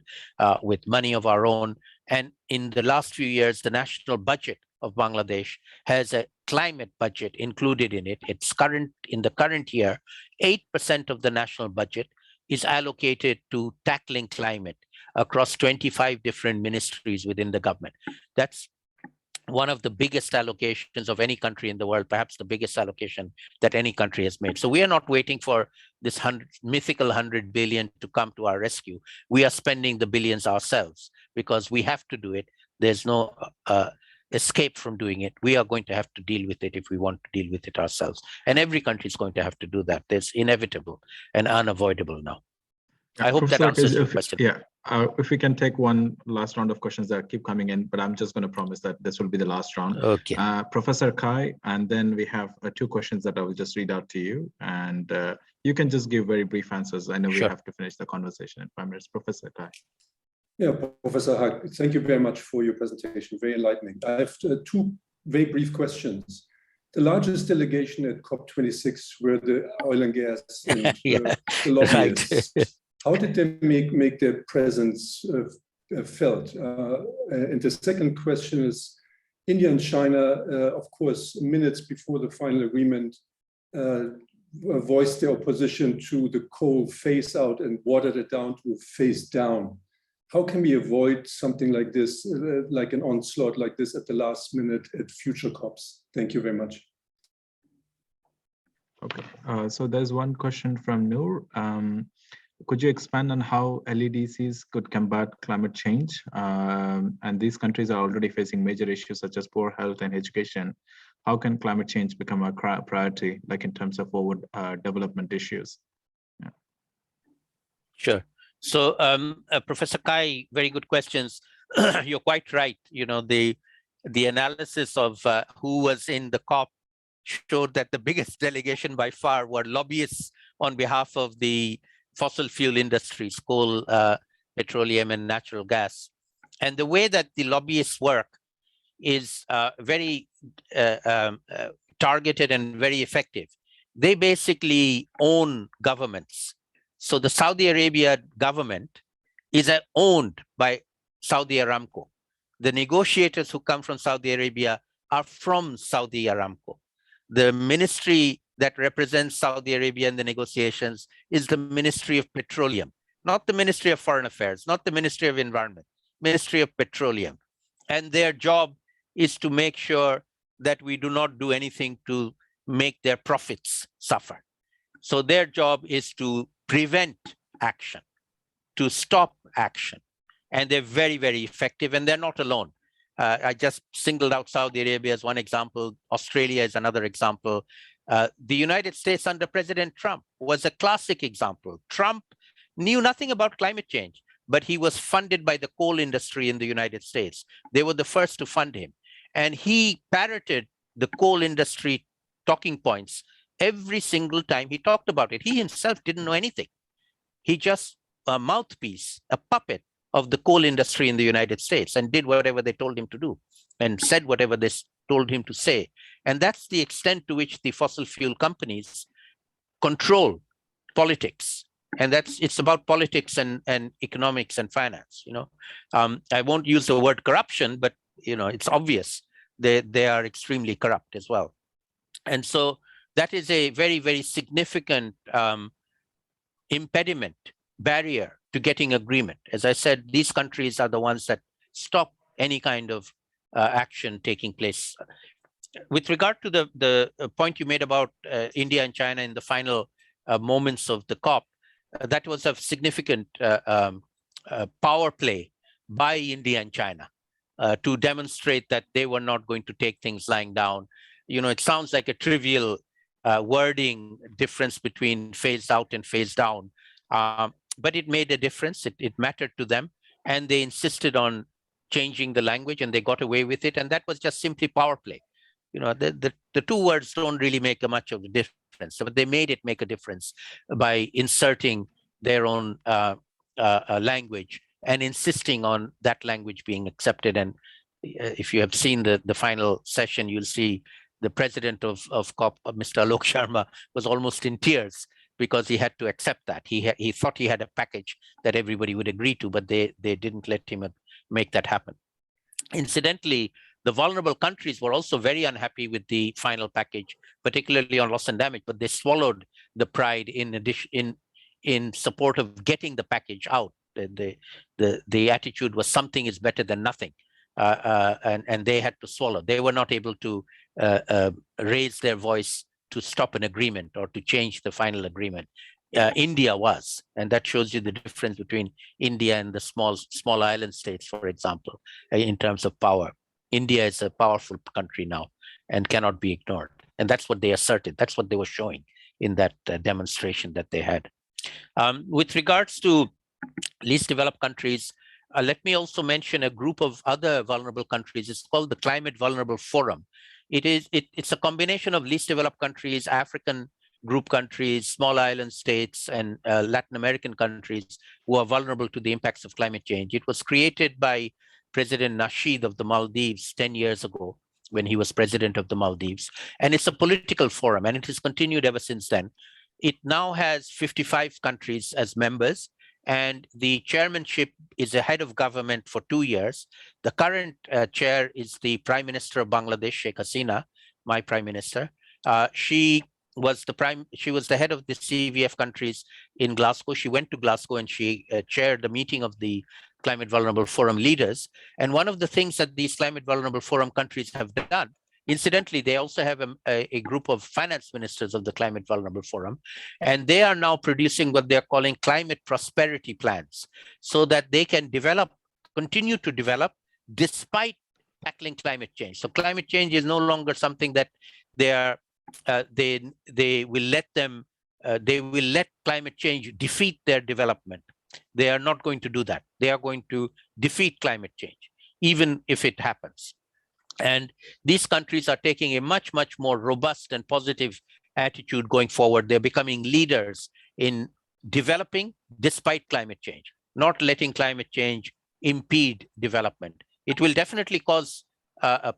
with money of our own. And in the last few years, the national budget of Bangladesh has a climate budget included in it. In the current year, 8% of the national budget is allocated to tackling climate across 25 different ministries within the government. That's one of the biggest allocations of any country in the world, perhaps the biggest allocation that any country has made. So we are not waiting for this mythical 100 billion to come to our rescue. We are spending the billions ourselves because we have to do it. There's no escape from doing it. We are going to have to deal with it if we want to deal with it ourselves. And every country is going to have to do that. That's inevitable and unavoidable now. I hope that answers your question. Yeah, if we can take one last round of questions that keep coming in, but I'm just going to promise that this will be the last round. Okay. Professor Kai, and then we have 2 questions that I will just read out to you, and you can just give very brief answers. I know we have to finish the conversation in 5 minutes. Professor Kai. Yeah, Professor Huq, thank you very much for your presentation. Very enlightening. I have 2 very brief questions. The largest delegation at COP26 were the oil and gas and the lobbyists. Right. How did they make their presence felt? And the second question is, India and China, of course, minutes before the final agreement, voiced their opposition to the coal phase out and watered it down to a phase down. How can we avoid something like this, like an onslaught like this at the last minute at future COPs? Thank you very much. Okay, so there's one question from Noor. Could you expand on how LEDCs could combat climate change? And these countries are already facing major issues such as poor health and education. How can climate change become a priority, like in terms of forward development issues? Yeah. Sure. So, Professor Kai, very good questions. You're quite right. The analysis of who was in the COP showed that the biggest delegation by far were lobbyists on behalf of the fossil fuel industries, coal, petroleum, and natural gas. And the way that the lobbyists work is very targeted and very effective. They basically own governments. So the Saudi Arabia government is owned by Saudi Aramco. The negotiators who come from Saudi Arabia are from Saudi Aramco. The ministry that represents Saudi Arabia in the negotiations is the Ministry of Petroleum, not the Ministry of Foreign Affairs, not the Ministry of Environment, Ministry of Petroleum. And their job is to make sure that we do not do anything to make their profits suffer. So their job is to prevent action, to stop action. And they're very, very effective, and they're not alone. I just singled out Saudi Arabia as one example. Australia is another example. The United States under President Trump was a classic example. Trump knew nothing about climate change, but he was funded by the coal industry in the United States. They were the first to fund him. And he parroted the coal industry talking points every single time he talked about it. He himself didn't know anything. He just a mouthpiece, a puppet of the coal industry in the United States, and did whatever they told him to do and said whatever they told him to say. And that's the extent to which the fossil fuel companies control politics. And it's about politics and economics and finance. I won't use the word corruption, but it's obvious they are extremely corrupt as well. And so that is a very, very significant impediment, barrier to getting agreement. As I said, these countries are the ones that stop any kind of action taking place. With regard to the point you made about India and China in the final moments of the COP, that was a significant power play by India and China to demonstrate that they were not going to take things lying down. It sounds like a trivial wording difference between phased out and phased down. But it made a difference. It mattered to them, and they insisted on changing the language, and they got away with it. And that was just simply power play. You know, the two words don't really make much of a difference, but they made it make a difference by inserting their own language and insisting on that language being accepted. And if you have seen the final session, you'll see the president of COP, Mr. Alok Sharma, was almost in tears because he had to accept that. He thought he had a package that everybody would agree to, but they didn't let him make that happen. Incidentally, the vulnerable countries were also very unhappy with the final package, particularly on loss and damage, but they swallowed the pride in support of getting the package out. The attitude was something is better than nothing. And they had to swallow. They were not able to raise their voice to stop an agreement or to change the final agreement. India was, and that shows you the difference between India and the small island states, for example, in terms of power. India is a powerful country now and cannot be ignored. And that's what they asserted. That's what they were showing in that demonstration that they had. With regards to least developed countries, let me also mention a group of other vulnerable countries. It's called the Climate Vulnerable Forum. It's a combination of least developed countries, African group countries, small island states, and Latin American countries who are vulnerable to the impacts of climate change. It was created by President Nasheed of the Maldives 10 years ago when he was president of the Maldives. And it's a political forum, and it has continued ever since then. It now has 55 countries as members, and the chairmanship is a head of government for 2 years. The current chair is the Prime Minister of Bangladesh, Sheikh Hasina, my Prime Minister. She was the head of the CVF countries in Glasgow. She went to Glasgow and she chaired the meeting of the Climate Vulnerable Forum leaders. And one of the things that these Climate Vulnerable Forum countries have done, incidentally, they also have a group of finance ministers of the Climate Vulnerable Forum, and they are now producing what they're calling climate prosperity plans so that they can continue to develop despite tackling climate change. So climate change is no longer something that they will let climate change defeat their development. They are not going to do that. They are going to defeat climate change, even if it happens. And these countries are taking a much, much more robust and positive attitude going forward. They're becoming leaders in developing despite climate change, not letting climate change impede development. It will definitely cause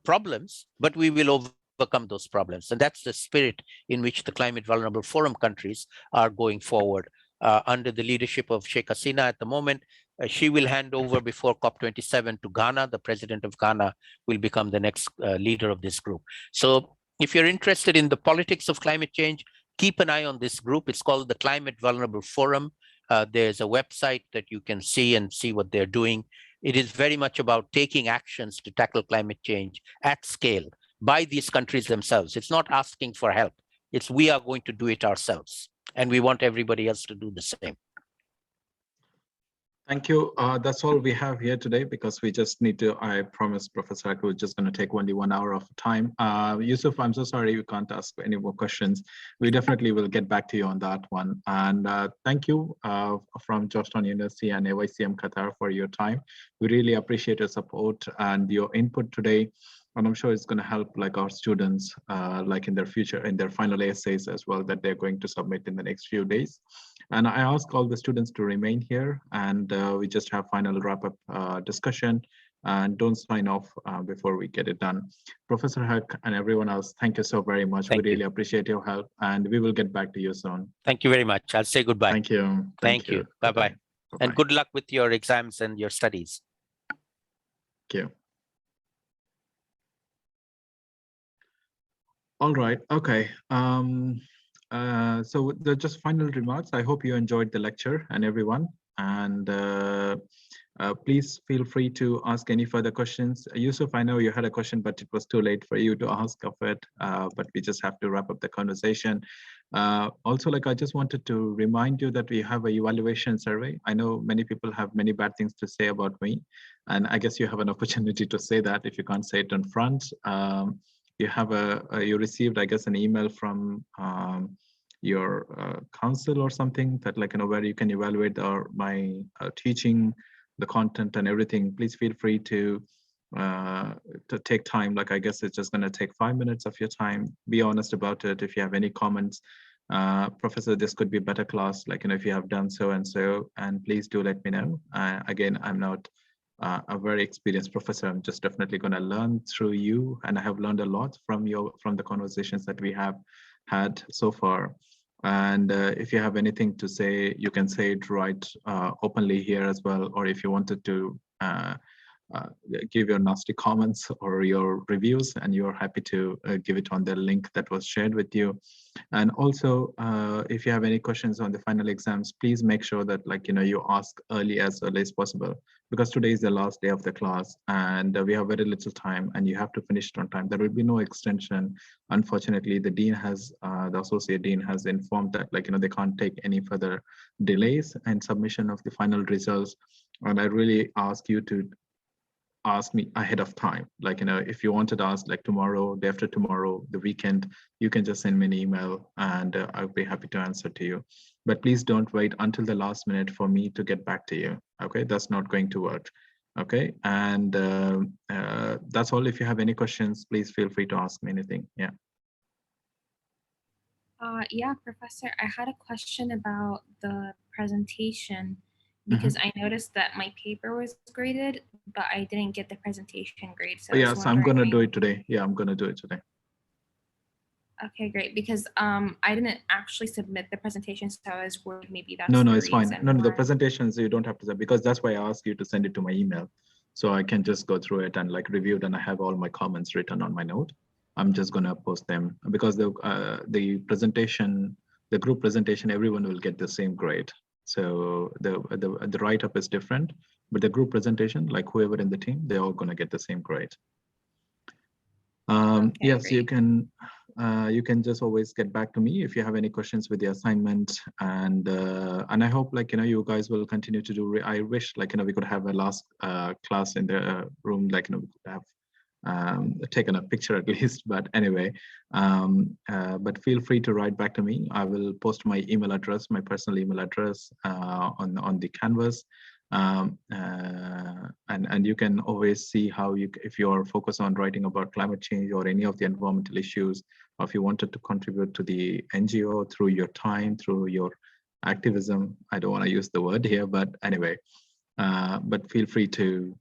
problems, but we will overcome those problems. And that's the spirit in which the Climate Vulnerable Forum countries are going forward under the leadership of Sheikh Hasina at the moment. She will hand over before COP27 to Ghana. The president of Ghana will become the next leader of this group. So if you're interested in the politics of climate change, keep an eye on this group. It's called the Climate Vulnerable Forum. There's a website that you can see what they're doing. It is very much about taking actions to tackle climate change at scale by these countries themselves. It's not asking for help. It's we are going to do it ourselves. And we want everybody else to do the same. Thank you. That's all we have here today because we just need to, I promised Professor Huq we're just going to take only 1 hour of time. Yusuf, I'm so sorry we can't ask any more questions. We definitely will get back to you on that one. And thank you from Georgetown University and AYCM Qatar for your time. We really appreciate your support and your input today. And I'm sure it's going to help like our students like in their final essays as well that they're going to submit in the next few days. And I ask all the students to remain here and we just have final wrap-up discussion and don't sign off before we get it done. Professor Huq and everyone else, thank you so very much. We really appreciate your help and we will get back to you soon. Thank you very much. I'll say goodbye. Thank you. Thank you. Bye-bye. And good luck with your exams and your studies. Thank you. All right, okay. So the just final remarks. I hope you enjoyed the lecture and everyone. And please feel free to ask any further questions. Yusuf, I know you had a question, but it was too late for you to ask of it. But we just have to wrap up the conversation. Also, like I just wanted to remind you that we have an evaluation survey. I know many people have many bad things to say about me. And I guess you have an opportunity to say that if you can't say it in front. you have you received, I guess, an email from your council or something that, like, where you can evaluate my teaching, the content and everything. Please feel free to take time. Like, I guess it's just going to take 5 minutes of your time. Be honest about it. If you have any comments, Professor, this could be a better class, like, if you have done so and so, and please do let me know. Again, I'm not a very experienced professor. I'm just definitely going to learn through you, and I have learned a lot from the conversations that we have had so far. And if you have anything to say, you can say it right openly here as well, or if you wanted to give your nasty comments or your reviews, and you're happy to give it on the link that was shared with you. And also, if you have any questions on the final exams, please make sure that, like, you ask early as possible, because today is the last day of the class and we have very little time and you have to finish it on time. There will be no extension. Unfortunately, the dean has, the associate dean has informed that, like, they can't take any further delays in submission of the final results. And I really ask you to ask me ahead of time. Like, if you wanted to ask, like, tomorrow, day after tomorrow, the weekend, you can just send me an email and I'll be happy to answer to you. But please don't wait until the last minute for me to get back to you. Okay, that's not going to work. Okay, and that's all. If you have any questions, please feel free to ask me anything. Yeah. Yeah, Professor, I had a question about the presentation, because I noticed that my paper was graded, but I didn't get the presentation grade. So yeah, so I'm going to do it today. Yeah, I'm going to do it today. Okay, great. Because I didn't actually submit the presentation, so I was worried maybe that's no, the it's fine. reason No, the why. presentations you don't have to, because that's why I asked you to send it to my email. So I can just go through it and, like, review it, and I have all my comments written on my note. I'm just going to post them, because the presentation, the group presentation, everyone will get the same grade. So the write-up is different, but the group presentation, like, whoever in the team, they're all going to get the same grade. Okay, yes, great. you can just always get back to me if you have any questions with the assignment, and I hope, like, you guys will continue to do. I wish, like, we could have a last class in the room, like, we could have taken a picture at least. But anyway, but feel free to write back to me. I will post my email address, my personal email address on the Canvas. And you can always see how if you're focused on writing about climate change or any of the environmental issues, or if you wanted to contribute to the NGO through your time, through your activism. I don't want to use the word here, but anyway, but feel free to